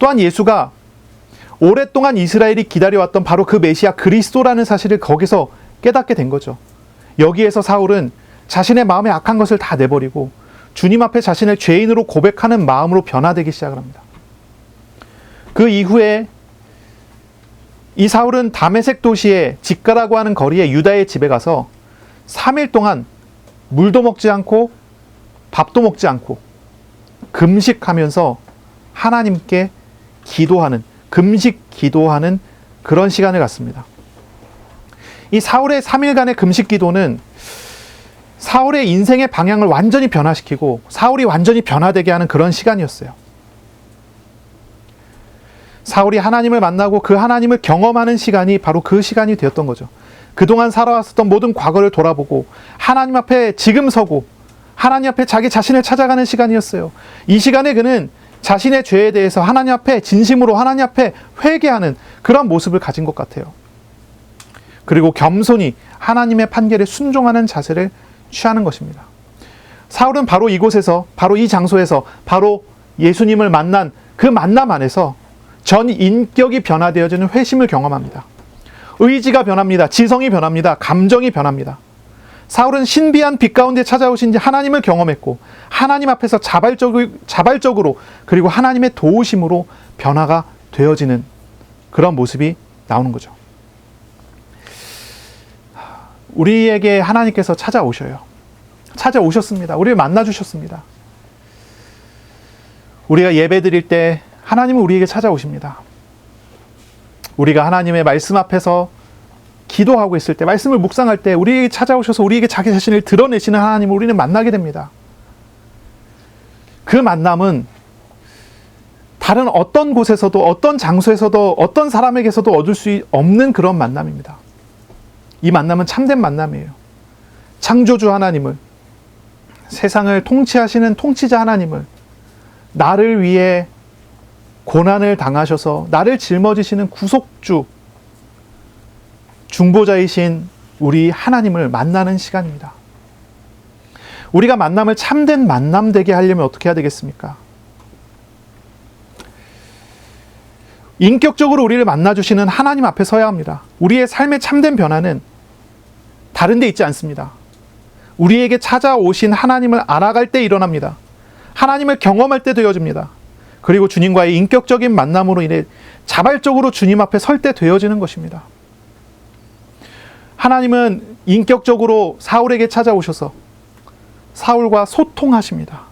또한 예수가 오랫동안 이스라엘이 기다려왔던 바로 그 메시아 그리스도라는 사실을 거기서 깨닫게 된 거죠. 여기에서 사울은 자신의 마음에 악한 것을 다 내버리고 주님 앞에 자신을 죄인으로 고백하는 마음으로 변화되기 시작을 합니다. 그 이후에 이 사울은 다메섹 도시의 직가라고 하는 거리에 유다의 집에 가서 3일 동안 물도 먹지 않고 밥도 먹지 않고 금식하면서 하나님께 기도하는, 금식 기도하는 그런 시간을 갖습니다. 이 사울의 3일간의 금식 기도는 사울의 인생의 방향을 완전히 변화시키고 사울이 완전히 변화되게 하는 그런 시간이었어요. 사울이 하나님을 만나고 그 하나님을 경험하는 시간이 바로 그 시간이 되었던 거죠. 그동안 살아왔었던 모든 과거를 돌아보고 하나님 앞에 지금 서고 하나님 앞에 자기 자신을 찾아가는 시간이었어요. 이 시간에 그는 자신의 죄에 대해서 하나님 앞에 진심으로 하나님 앞에 회개하는 그런 모습을 가진 것 같아요. 그리고 겸손히 하나님의 판결에 순종하는 자세를 취하는 것입니다. 사울은 바로 이곳에서, 바로 이 장소에서, 바로 예수님을 만난 그 만남 안에서 전 인격이 변화되어지는 회심을 경험합니다. 의지가 변합니다. 지성이 변합니다. 감정이 변합니다. 사울은 신비한 빛 가운데 찾아오신 하나님을 경험했고 하나님 앞에서 자발적으로 그리고 하나님의 도우심으로 변화가 되어지는 그런 모습이 나오는 거죠. 우리에게 하나님께서 찾아오셔요. 찾아오셨습니다. 우리를 만나주셨습니다. 우리가 예배 드릴 때 하나님은 우리에게 찾아오십니다. 우리가 하나님의 말씀 앞에서 기도하고 있을 때, 말씀을 묵상할 때 우리에게 찾아오셔서 우리에게 자기 자신을 드러내시는 하나님을 우리는 만나게 됩니다. 그 만남은 다른 어떤 곳에서도, 어떤 장소에서도, 어떤 사람에게서도 얻을 수 없는 그런 만남입니다. 이 만남은 참된 만남이에요. 창조주 하나님을, 세상을 통치하시는 통치자 하나님을 나를 위해 고난을 당하셔서 나를 짊어지시는 구속주, 중보자이신 우리 하나님을 만나는 시간입니다. 우리가 만남을 참된 만남 되게 하려면 어떻게 해야 되겠습니까? 인격적으로 우리를 만나주시는 하나님 앞에 서야 합니다. 우리의 삶의 참된 변화는 다른 데 있지 않습니다. 우리에게 찾아오신 하나님을 알아갈 때 일어납니다. 하나님을 경험할 때 되어집니다. 그리고 주님과의 인격적인 만남으로 인해 자발적으로 주님 앞에 설 때 되어지는 것입니다. 하나님은 인격적으로 사울에게 찾아오셔서 사울과 소통하십니다.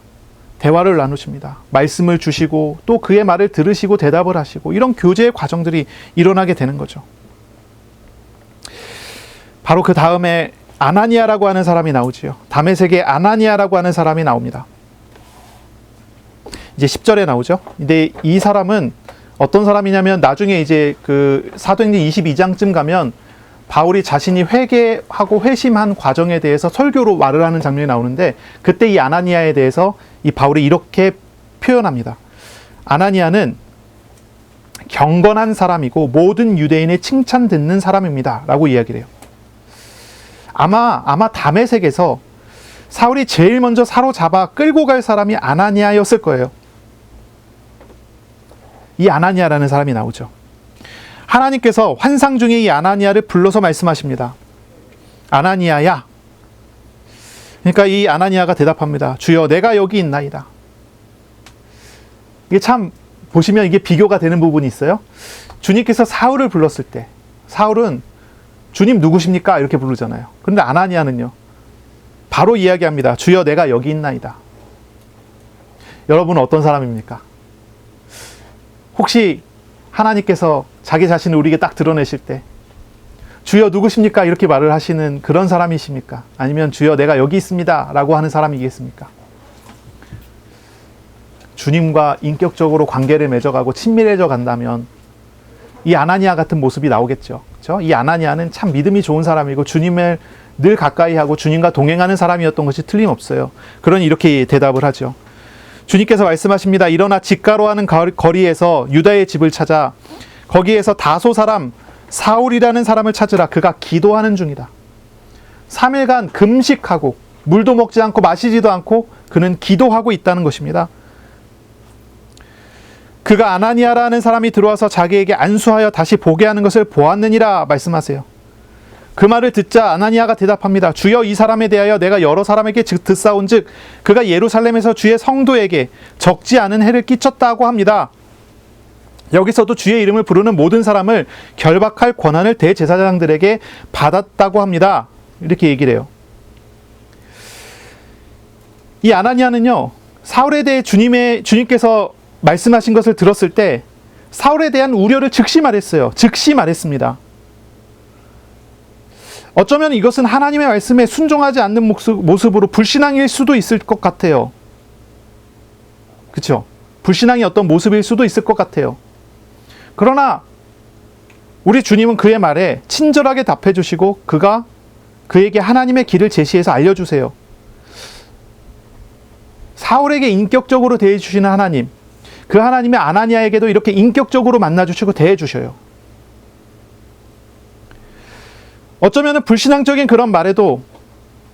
대화를 나누십니다. 말씀을 주시고 또 그의 말을 들으시고 대답을 하시고 이런 교제의 과정들이 일어나게 되는 거죠. 바로 그 다음에 아나니아라고 하는 사람이 나오지요. 다메섹의 아나니아라고 하는 사람이 나옵니다. 이제 10절에 나오죠. 근데 이 사람은 어떤 사람이냐면 나중에 이제 그 사도행전 22장쯤 가면 바울이 자신이 회개하고 회심한 과정에 대해서 설교로 말을 하는 장면이 나오는데 그때 이 아나니아에 대해서 이 바울이 이렇게 표현합니다. 아나니아는 경건한 사람이고 모든 유대인의 칭찬 듣는 사람입니다. 라고 이야기를 해요. 아마 다메섹에서 사울이 제일 먼저 사로잡아 끌고 갈 사람이 아나니아였을 거예요. 이 아나니아라는 사람이 나오죠. 하나님께서 환상 중에 이 아나니아를 불러서 말씀하십니다. 아나니아야. 그러니까 이 아나니아가 대답합니다. 주여, 내가 여기 있나이다. 이게 참 보시면 이게 비교가 되는 부분이 있어요. 주님께서 사울을 불렀을 때 사울은 주님 누구십니까? 이렇게 부르잖아요. 그런데 아나니아는요. 바로 이야기합니다. 주여, 내가 여기 있나이다. 여러분은 어떤 사람입니까? 혹시 하나님께서 자기 자신을 우리에게 딱 드러내실 때 주여 누구십니까? 이렇게 말을 하시는 그런 사람이십니까? 아니면 주여 내가 여기 있습니다 라고 하는 사람이겠습니까? 주님과 인격적으로 관계를 맺어가고 친밀해져 간다면 이 아나니아 같은 모습이 나오겠죠. 그렇죠? 이 아나니아는 참 믿음이 좋은 사람이고 주님을 늘 가까이 하고 주님과 동행하는 사람이었던 것이 틀림없어요. 그러니 이렇게 대답을 하죠. 주님께서 말씀하십니다. 일어나 직가로 하는 거리에서 유다의 집을 찾아 거기에서 다소 사람 사울이라는 사람을 찾으라. 그가 기도하는 중이다. 3일간 금식하고 물도 먹지 않고 마시지도 않고 그는 기도하고 있다는 것입니다. 그가 아나니아라는 사람이 들어와서 자기에게 안수하여 다시 보게 하는 것을 보았느니라 말씀하세요. 그 말을 듣자 아나니아가 대답합니다. 주여, 이 사람에 대하여 내가 여러 사람에게 듣사온즉 그가 예루살렘에서 주의 성도에게 적지 않은 해를 끼쳤다고 합니다. 여기서도 주의 이름을 부르는 모든 사람을 결박할 권한을 대제사장들에게 받았다고 합니다. 이렇게 얘기를 해요. 이 아나니아는요, 사울에 대해 주님께서 말씀하신 것을 들었을 때 사울에 대한 우려를 즉시 말했습니다. 어쩌면 이것은 하나님의 말씀에 순종하지 않는 모습으로 불신앙일 수도 있을 것 같아요. 그렇죠? 불신앙이 어떤 모습일 수도 있을 것 같아요. 그러나 우리 주님은 그의 말에 친절하게 답해 주시고 그에게 하나님의 길을 제시해서 알려주세요. 사울에게 인격적으로 대해 주시는 하나님, 그 하나님의 아나니아에게도 이렇게 인격적으로 만나주시고 대해 주셔요. 어쩌면 불신앙적인 그런 말에도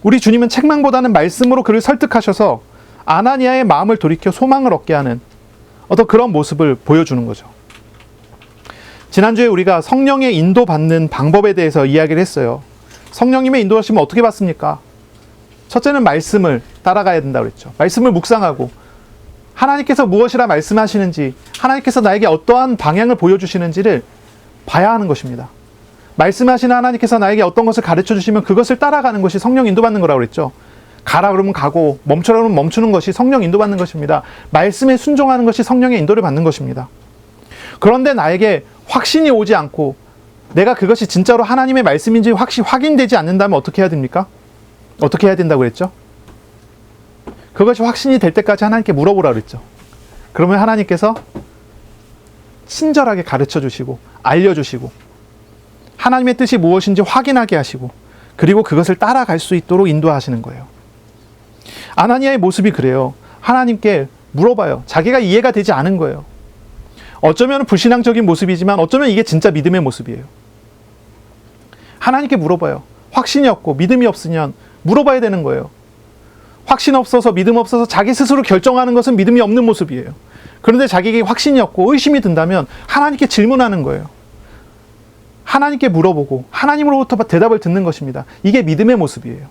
우리 주님은 책망보다는 말씀으로 그를 설득하셔서 아나니아의 마음을 돌이켜 소망을 얻게 하는 어떤 그런 모습을 보여주는 거죠. 지난주에 우리가 성령의 인도받는 방법에 대해서 이야기를 했어요. 성령님의 인도하시면 어떻게 받습니까? 첫째는 말씀을 따라가야 된다고 그랬죠. 말씀을 묵상하고 하나님께서 무엇이라 말씀하시는지, 하나님께서 나에게 어떠한 방향을 보여주시는지를 봐야 하는 것입니다. 말씀하시는 하나님께서 나에게 어떤 것을 가르쳐 주시면 그것을 따라가는 것이 성령 인도받는 거라고 그랬죠. 가라 그러면 가고 멈추라 그러면 멈추는 것이 성령 인도받는 것입니다. 말씀에 순종하는 것이 성령의 인도를 받는 것입니다. 그런데 나에게 확신이 오지 않고 내가 그것이 진짜로 하나님의 말씀인지 확인되지 않는다면 어떻게 해야 됩니까? 어떻게 해야 된다고 그랬죠? 그것이 확신이 될 때까지 하나님께 물어보라 그랬죠. 그러면 하나님께서 친절하게 가르쳐 주시고 알려주시고 하나님의 뜻이 무엇인지 확인하게 하시고 그리고 그것을 따라갈 수 있도록 인도하시는 거예요. 아나니아의 모습이 그래요. 하나님께 물어봐요. 자기가 이해가 되지 않은 거예요. 어쩌면 불신앙적인 모습이지만 어쩌면 이게 진짜 믿음의 모습이에요. 하나님께 물어봐요. 확신이 없고 믿음이 없으면 물어봐야 되는 거예요. 확신 없어서 믿음 없어서 자기 스스로 결정하는 것은 믿음이 없는 모습이에요. 그런데 자기에게 확신이 없고 의심이 든다면 하나님께 질문하는 거예요. 하나님께 물어보고 하나님으로부터 대답을 듣는 것입니다. 이게 믿음의 모습이에요.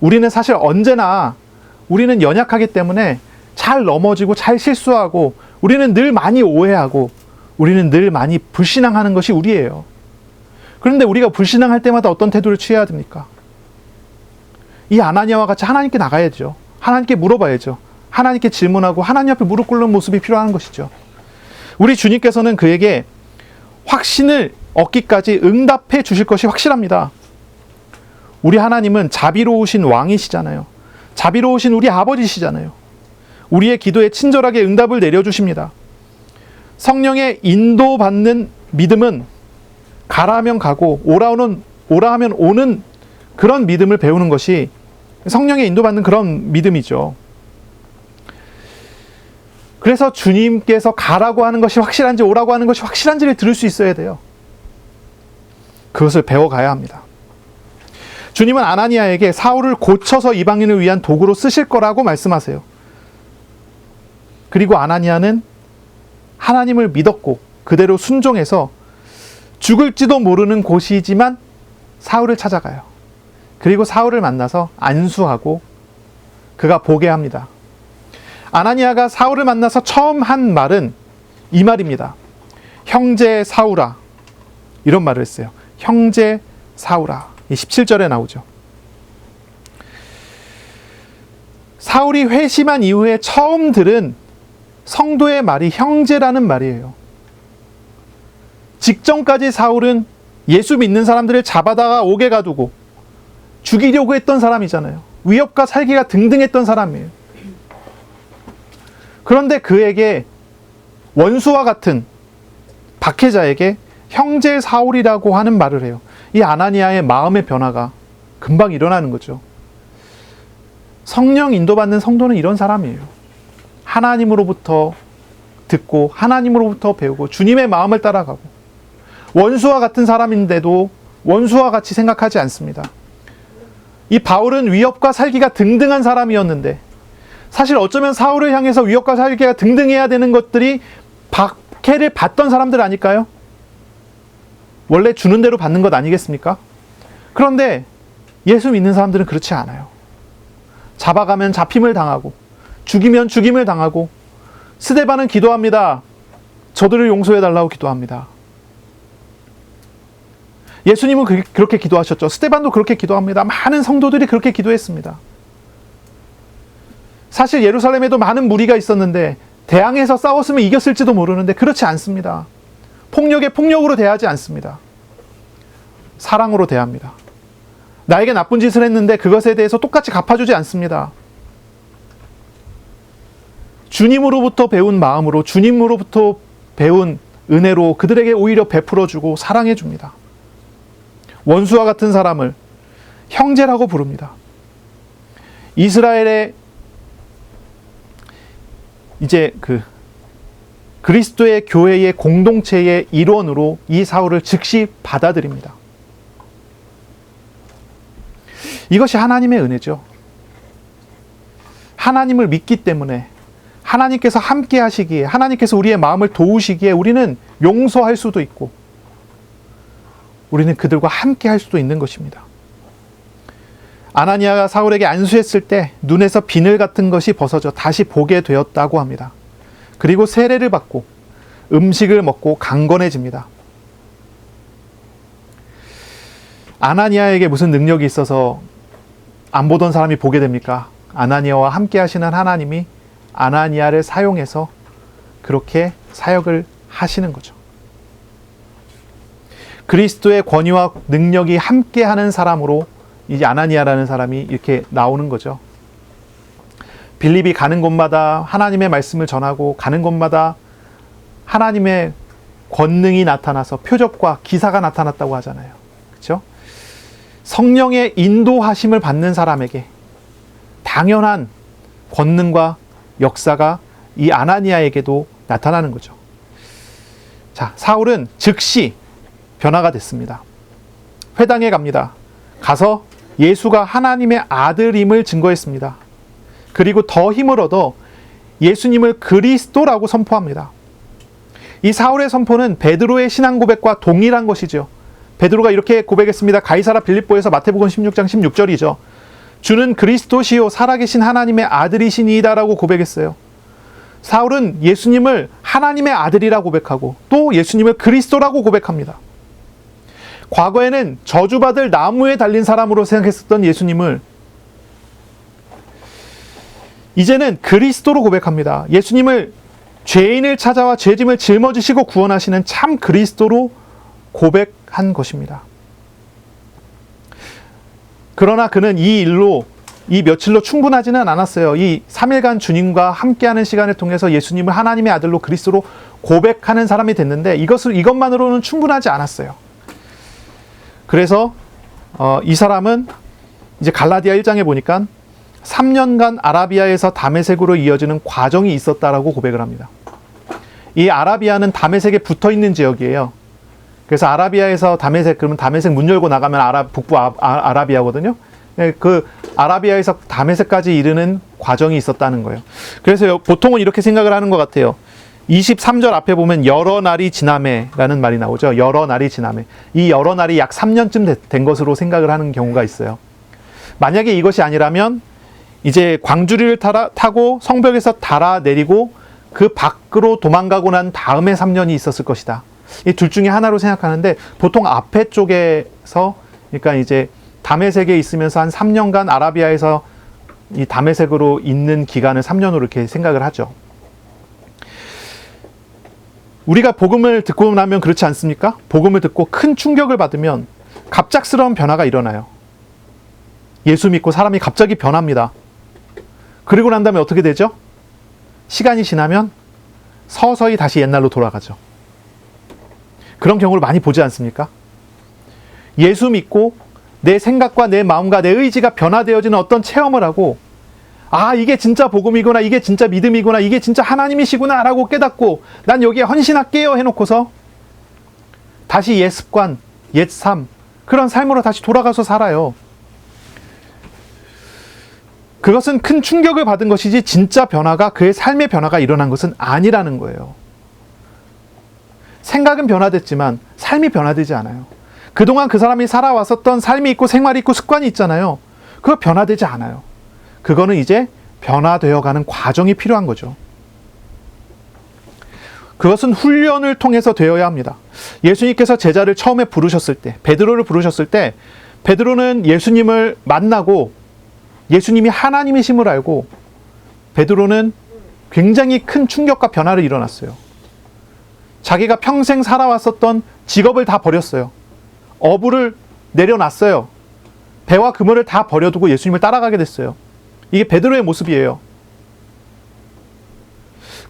우리는 사실 언제나 우리는 연약하기 때문에 잘 넘어지고 잘 실수하고 우리는 늘 많이 오해하고 우리는 늘 많이 불신앙하는 것이 우리예요. 그런데 우리가 불신앙할 때마다 어떤 태도를 취해야 됩니까? 이 아나니아와 같이 하나님께 나가야죠. 하나님께 물어봐야죠. 하나님께 질문하고 하나님 앞에 무릎 꿇는 모습이 필요한 것이죠. 우리 주님께서는 그에게 확신을 얻기까지 응답해 주실 것이 확실합니다. 우리 하나님은 자비로우신 왕이시잖아요. 자비로우신 우리 아버지시잖아요. 우리의 기도에 친절하게 응답을 내려주십니다. 성령의 인도받는 믿음은 가라 하면 가고 오라 하면 오는 그런 믿음을 배우는 것이 성령의 인도받는 그런 믿음이죠. 그래서 주님께서 가라고 하는 것이 확실한지 오라고 하는 것이 확실한지를 들을 수 있어야 돼요. 그것을 배워가야 합니다. 주님은 아나니아에게 사울을 고쳐서 이방인을 위한 도구로 쓰실 거라고 말씀하세요. 그리고 아나니아는 하나님을 믿었고 그대로 순종해서 죽을지도 모르는 곳이지만 사울을 찾아가요. 그리고 사울을 만나서 안수하고 그가 보게 합니다. 아나니아가 사울을 만나서 처음 한 말은 이 말입니다. 형제 사울아. 이런 말을 했어요. 형제 사울아. 17절에 나오죠. 사울이 회심한 이후에 처음 들은 성도의 말이 형제라는 말이에요. 직전까지 사울은 예수 믿는 사람들을 잡아다가 옥에 가두고 죽이려고 했던 사람이잖아요. 위협과 살기가 등등했던 사람이에요. 그런데 그에게 원수와 같은 박해자에게 형제 사울이라고 하는 말을 해요. 이 아나니아의 마음의 변화가 금방 일어나는 거죠. 성령 인도받는 성도는 이런 사람이에요. 하나님으로부터 듣고 하나님으로부터 배우고 주님의 마음을 따라가고 원수와 같은 사람인데도 원수와 같이 생각하지 않습니다. 이 바울은 위협과 살기가 등등한 사람이었는데 사실 어쩌면 사울을 향해서 위협과 살기가 등등해야 되는 것들이 박해를 받던 사람들 아닐까요? 원래 주는 대로 받는 것 아니겠습니까? 그런데 예수 믿는 사람들은 그렇지 않아요. 잡아가면 잡힘을 당하고 죽이면 죽임을 당하고 스데반은 기도합니다. 저들을 용서해달라고 기도합니다. 예수님은 그렇게 기도하셨죠. 스데반도 그렇게 기도합니다. 많은 성도들이 그렇게 기도했습니다. 사실 예루살렘에도 많은 무리가 있었는데 대항해서 싸웠으면 이겼을지도 모르는데 그렇지 않습니다. 폭력에 폭력으로 대하지 않습니다. 사랑으로 대합니다. 나에게 나쁜 짓을 했는데 그것에 대해서 똑같이 갚아주지 않습니다. 주님으로부터 배운 마음으로 주님으로부터 배운 은혜로 그들에게 오히려 베풀어주고 사랑해줍니다. 원수와 같은 사람을 형제라고 부릅니다. 이스라엘의 이제 그리스도의 교회의 공동체의 일원으로 이 사울을 즉시 받아들입니다. 이것이 하나님의 은혜죠. 하나님을 믿기 때문에 하나님께서 함께 하시기에 하나님께서 우리의 마음을 도우시기에 우리는 용서할 수도 있고 우리는 그들과 함께 할 수도 있는 것입니다. 아나니아가 사울에게 안수했을 때 눈에서 비늘 같은 것이 벗어져 다시 보게 되었다고 합니다. 그리고 세례를 받고 음식을 먹고 강건해집니다. 아나니아에게 무슨 능력이 있어서 안 보던 사람이 보게 됩니까? 아나니아와 함께 하시는 하나님이 아나니아를 사용해서 그렇게 사역을 하시는 거죠. 그리스도의 권위와 능력이 함께하는 사람으로 이 아나니아라는 사람이 이렇게 나오는 거죠. 빌립이 가는 곳마다 하나님의 말씀을 전하고 가는 곳마다 하나님의 권능이 나타나서 표적과 기사가 나타났다고 하잖아요. 그렇죠? 성령의 인도하심을 받는 사람에게 당연한 권능과 역사가 이 아나니아에게도 나타나는 거죠. 자, 사울은 즉시 변화가 됐습니다. 회당에 갑니다. 가서 예수가 하나님의 아들임을 증거했습니다. 그리고 더 힘을 얻어 예수님을 그리스도라고 선포합니다. 이 사울의 선포는 베드로의 신앙 고백과 동일한 것이죠. 베드로가 이렇게 고백했습니다. 가이사라 빌립보에서 마태복음 16장 16절이죠. 주는 그리스도시요 살아계신 하나님의 아들이시니이다라고 고백했어요. 사울은 예수님을 하나님의 아들이라 고백하고 또 예수님을 그리스도라고 고백합니다. 과거에는 저주받을 나무에 달린 사람으로 생각했었던 예수님을 이제는 그리스도로 고백합니다. 예수님을 죄인을 찾아와 죄짐을 짊어지시고 구원하시는 참 그리스도로 고백한 것입니다. 그러나 그는 이 일로 이 며칠로 충분하지는 않았어요. 이 3일간 주님과 함께하는 시간을 통해서 예수님을 하나님의 아들로 그리스도로 고백하는 사람이 됐는데 이것만으로는 충분하지 않았어요. 그래서 이 사람은 이제 갈라디아 1장에 보니까 3년간 아라비아에서 다메섹으로 이어지는 과정이 있었다라고 고백을 합니다. 이 아라비아는 다메섹에 붙어 있는 지역이에요. 그래서 아라비아에서 다메섹, 그러면 다메섹 문 열고 나가면 북부 아라비아거든요. 그 아라비아에서 다메섹까지 이르는 과정이 있었다는 거예요. 그래서 보통은 이렇게 생각을 하는 것 같아요. 23절 앞에 보면 여러 날이 지나매라는 말이 나오죠. 여러 날이 지나매. 이 여러 날이 약 3년쯤 된 것으로 생각을 하는 경우가 있어요. 만약에 이것이 아니라면 이제 광주리를 타고 성벽에서 달아내리고 그 밖으로 도망가고 난 다음에 3년이 있었을 것이다. 이 둘 중에 하나로 생각하는데 보통 앞에 쪽에서 그러니까 이제 다메섹에 있으면서 한 3년간 아라비아에서 이 다메섹으로 있는 기간을 3년으로 이렇게 생각을 하죠. 우리가 복음을 듣고 나면 그렇지 않습니까? 복음을 듣고 큰 충격을 받으면 갑작스러운 변화가 일어나요. 예수 믿고 사람이 갑자기 변합니다. 그리고 난 다음에 어떻게 되죠? 시간이 지나면 서서히 다시 옛날로 돌아가죠. 그런 경우를 많이 보지 않습니까? 예수 믿고 내 생각과 내 마음과 내 의지가 변화되어지는 어떤 체험을 하고 아, 이게 진짜 복음이구나, 이게 진짜 믿음이구나, 이게 진짜 하나님이시구나 라고 깨닫고 난 여기에 헌신할게요 해놓고서 다시 옛 습관, 옛 삶, 그런 삶으로 다시 돌아가서 살아요. 그것은 큰 충격을 받은 것이지 진짜 변화가, 그의 삶의 변화가 일어난 것은 아니라는 거예요. 생각은 변화됐지만 삶이 변화되지 않아요. 그동안 그 사람이 살아왔었던 삶이 있고 생활이 있고 습관이 있잖아요. 그거 변화되지 않아요. 그거는 이제 변화되어 가는 과정이 필요한 거죠. 그것은 훈련을 통해서 되어야 합니다. 예수님께서 제자를 처음에 부르셨을 때, 베드로를 부르셨을 때 베드로는 예수님을 만나고 예수님이 하나님이심을 알고 베드로는 굉장히 큰 충격과 변화를 일어났어요. 자기가 평생 살아왔었던 직업을 다 버렸어요. 어부를 내려놨어요. 배와 그물을 다 버려두고 예수님을 따라가게 됐어요. 이게 베드로의 모습이에요.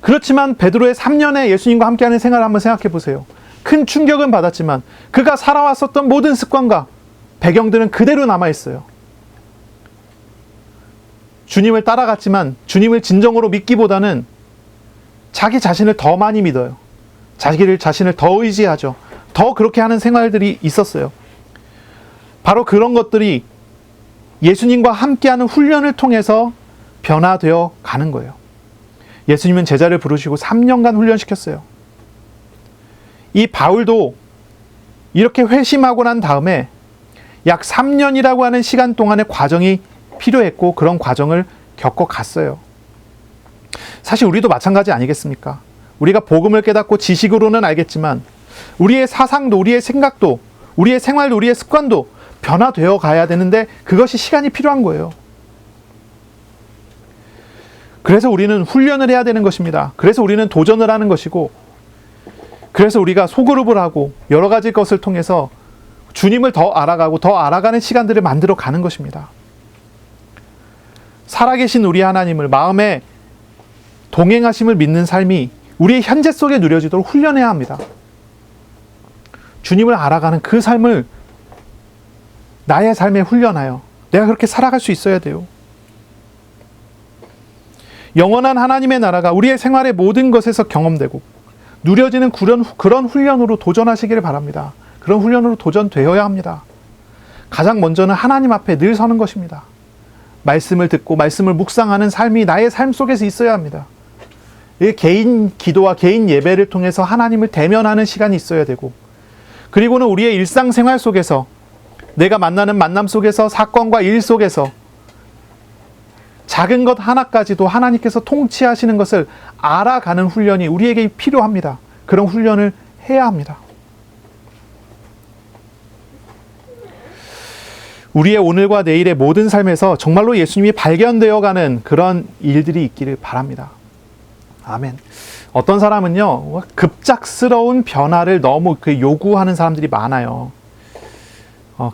그렇지만 베드로의 3년의 예수님과 함께하는 생활을 한번 생각해 보세요. 큰 충격은 받았지만 그가 살아왔었던 모든 습관과 배경들은 그대로 남아있어요. 주님을 따라갔지만 주님을 진정으로 믿기보다는 자기 자신을 더 많이 믿어요. 자신을 더 의지하죠. 더 그렇게 하는 생활들이 있었어요. 바로 그런 것들이 예수님과 함께하는 훈련을 통해서 변화되어 가는 거예요. 예수님은 제자를 부르시고 3년간 훈련시켰어요. 이 바울도 이렇게 회심하고 난 다음에 약 3년이라고 하는 시간 동안의 과정이 필요했고 그런 과정을 겪어갔어요. 사실 우리도 마찬가지 아니겠습니까? 우리가 복음을 깨닫고 지식으로는 알겠지만 우리의 사상도, 우리의 생각도, 우리의 생활도, 우리의 습관도 변화되어 가야 되는데 그것이 시간이 필요한 거예요. 그래서 우리는 훈련을 해야 되는 것입니다. 그래서 우리는 도전을 하는 것이고 그래서 우리가 소그룹을 하고 여러 가지 것을 통해서 주님을 더 알아가고 더 알아가는 시간들을 만들어 가는 것입니다. 살아계신 우리 하나님을 마음에 동행하심을 믿는 삶이 우리의 현재 속에 누려지도록 훈련해야 합니다. 주님을 알아가는 그 삶을 나의 삶에 훈련하여 내가 그렇게 살아갈 수 있어야 돼요. 영원한 하나님의 나라가 우리의 생활의 모든 것에서 경험되고 누려지는 그런 훈련으로 도전하시기를 바랍니다. 그런 훈련으로 도전되어야 합니다. 가장 먼저는 하나님 앞에 늘 서는 것입니다. 말씀을 듣고 말씀을 묵상하는 삶이 나의 삶 속에서 있어야 합니다. 개인 기도와 개인 예배를 통해서 하나님을 대면하는 시간이 있어야 되고, 그리고는 우리의 일상생활 속에서 내가 만나는 만남 속에서 사건과 일 속에서 작은 것 하나까지도 하나님께서 통치하시는 것을 알아가는 훈련이 우리에게 필요합니다. 그런 훈련을 해야 합니다. 우리의 오늘과 내일의 모든 삶에서 정말로 예수님이 발견되어가는 그런 일들이 있기를 바랍니다. 아멘. 어떤 사람은요, 급작스러운 변화를 너무 요구하는 사람들이 많아요.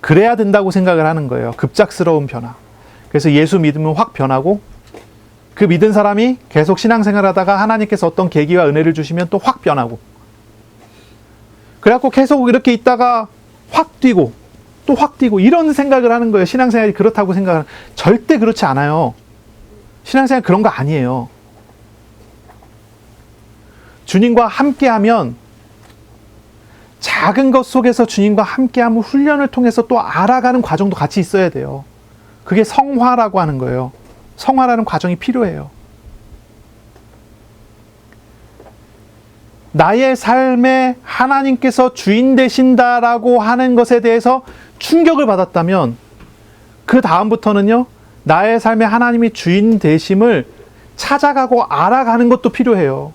그래야 된다고 생각을 하는 거예요. 급작스러운 변화. 그래서 예수 믿으면 확 변하고, 그 믿은 사람이 계속 신앙생활 하다가 하나님께서 어떤 계기와 은혜를 주시면 또 확 변하고, 그래갖고 계속 이렇게 있다가 확 뛰고 또 확 뛰고, 이런 생각을 하는 거예요. 신앙생활이 그렇다고 생각하는. 절대 그렇지 않아요. 신앙생활 그런 거 아니에요. 주님과 함께하면, 작은 것 속에서 주님과 함께하면 훈련을 통해서 또 알아가는 과정도 같이 있어야 돼요. 그게 성화라고 하는 거예요. 성화라는 과정이 필요해요. 나의 삶에 하나님께서 주인 되신다라고 하는 것에 대해서 충격을 받았다면, 그 다음부터는요, 나의 삶에 하나님이 주인 되심을 찾아가고 알아가는 것도 필요해요.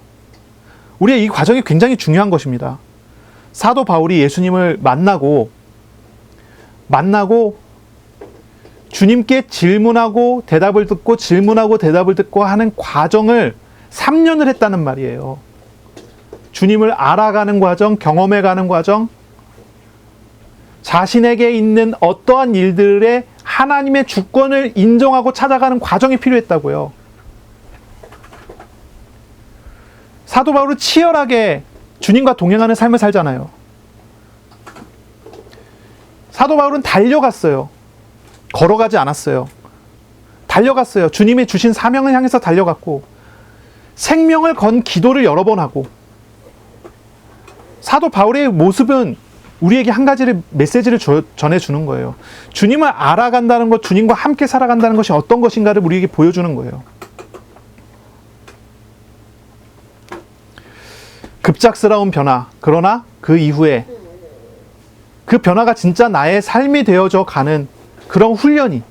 우리의 이 과정이 굉장히 중요한 것입니다. 사도 바울이 예수님을 만나고 주님께 질문하고 대답을 듣고 질문하고 대답을 듣고 하는 과정을 3년을 했다는 말이에요. 주님을 알아가는 과정, 경험해가는 과정, 자신에게 있는 어떠한 일들에 하나님의 주권을 인정하고 찾아가는 과정이 필요했다고요. 사도 바울은 치열하게 주님과 동행하는 삶을 살잖아요. 사도 바울은 달려갔어요. 걸어가지 않았어요. 달려갔어요. 주님이 주신 사명을 향해서 달려갔고, 생명을 건 기도를 여러 번 하고, 사도 바울의 모습은 우리에게 한 가지를 메시지를 전해주는 거예요. 주님을 알아간다는 것, 주님과 함께 살아간다는 것이 어떤 것인가를 우리에게 보여주는 거예요. 급작스러운 변화, 그러나 그 이후에 그 변화가 진짜 나의 삶이 되어져 가는 그런 훈련이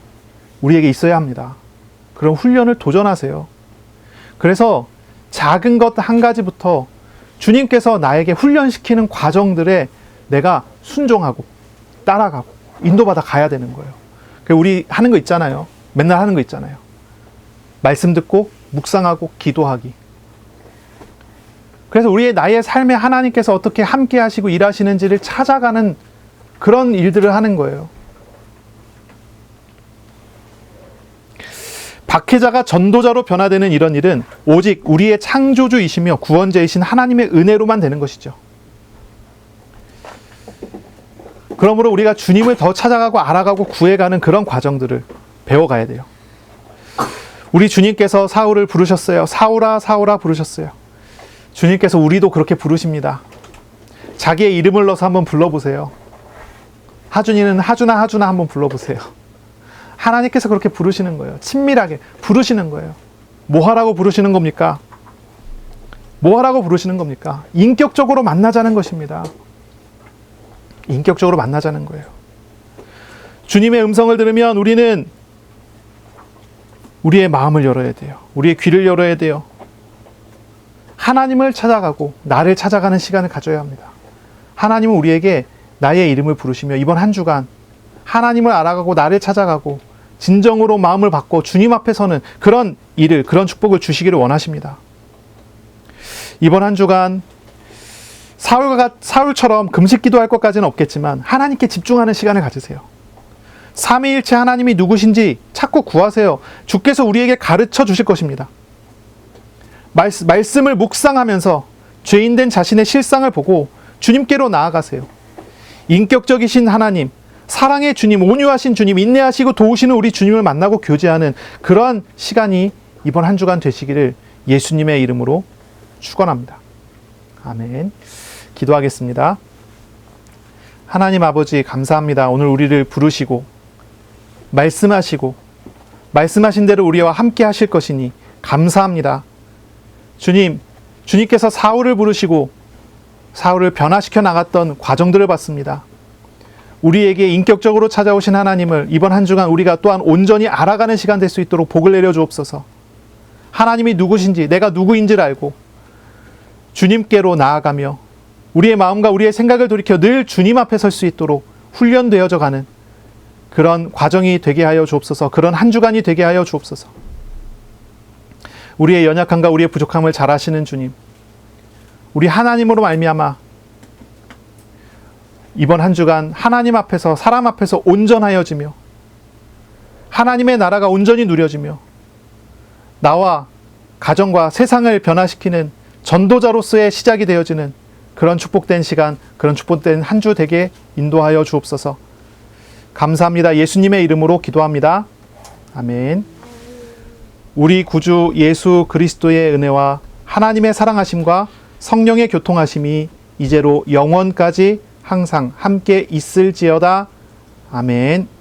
우리에게 있어야 합니다. 그런 훈련을 도전하세요. 그래서 작은 것 한 가지부터 주님께서 나에게 훈련시키는 과정들에 내가 순종하고 따라가고 인도받아 가야 되는 거예요. 우리 하는 거 있잖아요. 맨날 하는 거 있잖아요. 말씀 듣고 묵상하고 기도하기. 그래서 나의 삶에 하나님께서 어떻게 함께 하시고 일하시는지를 찾아가는 그런 일들을 하는 거예요. 박해자가 전도자로 변화되는 이런 일은 오직 우리의 창조주이시며 구원자이신 하나님의 은혜로만 되는 것이죠. 그러므로 우리가 주님을 더 찾아가고 알아가고 구해가는 그런 과정들을 배워가야 돼요. 우리 주님께서 사울을 부르셨어요. 사울아, 사울아 부르셨어요. 주님께서 우리도 그렇게 부르십니다. 자기의 이름을 넣어서 한번 불러보세요. 하준이는 하준아, 하준아 한번 불러보세요. 하나님께서 그렇게 부르시는 거예요. 친밀하게 부르시는 거예요. 뭐 하라고 부르시는 겁니까? 뭐 하라고 부르시는 겁니까? 인격적으로 만나자는 것입니다. 인격적으로 만나자는 거예요. 주님의 음성을 들으면 우리는 우리의 마음을 열어야 돼요. 우리의 귀를 열어야 돼요. 하나님을 찾아가고 나를 찾아가는 시간을 가져야 합니다. 하나님은 우리에게 나의 이름을 부르시며 이번 한 주간 하나님을 알아가고 나를 찾아가고 진정으로 마음을 받고 주님 앞에 서는 그런 일을, 그런 축복을 주시기를 원하십니다. 이번 한 주간 사울처럼 금식 기도할 것까지는 없겠지만 하나님께 집중하는 시간을 가지세요. 삼위일체 하나님이 누구신지 찾고 구하세요. 주께서 우리에게 가르쳐 주실 것입니다. 말씀을 묵상하면서 죄인된 자신의 실상을 보고 주님께로 나아가세요. 인격적이신 하나님, 사랑의 주님, 온유하신 주님, 인내하시고 도우시는 우리 주님을 만나고 교제하는 그러한 시간이 이번 한 주간 되시기를 예수님의 이름으로 축원합니다. 아멘. 기도하겠습니다. 하나님 아버지 감사합니다. 오늘 우리를 부르시고 말씀하시고 말씀하신 대로 우리와 함께 하실 것이니 감사합니다. 주님, 주님께서 사울을 부르시고 사울을 변화시켜 나갔던 과정들을 봤습니다. 우리에게 인격적으로 찾아오신 하나님을 이번 한 주간 우리가 또한 온전히 알아가는 시간 될 수 있도록 복을 내려 주옵소서. 하나님이 누구신지, 내가 누구인지를 알고 주님께로 나아가며 우리의 마음과 우리의 생각을 돌이켜 늘 주님 앞에 설 수 있도록 훈련되어져 가는 그런 과정이 되게 하여 주옵소서. 그런 한 주간이 되게 하여 주옵소서. 우리의 연약함과 우리의 부족함을 잘 아시는 주님, 우리 하나님으로 말미암아 이번 한 주간 하나님 앞에서, 사람 앞에서 온전하여지며 하나님의 나라가 온전히 누려지며 나와 가정과 세상을 변화시키는 전도자로서의 시작이 되어지는 그런 축복된 시간, 그런 축복된 한 주 되게 인도하여 주옵소서. 감사합니다. 예수님의 이름으로 기도합니다. 아멘. 우리 구주 예수 그리스도의 은혜와 하나님의 사랑하심과 성령의 교통하심이 이제로 영원까지 항상 함께 있을지어다. 아멘.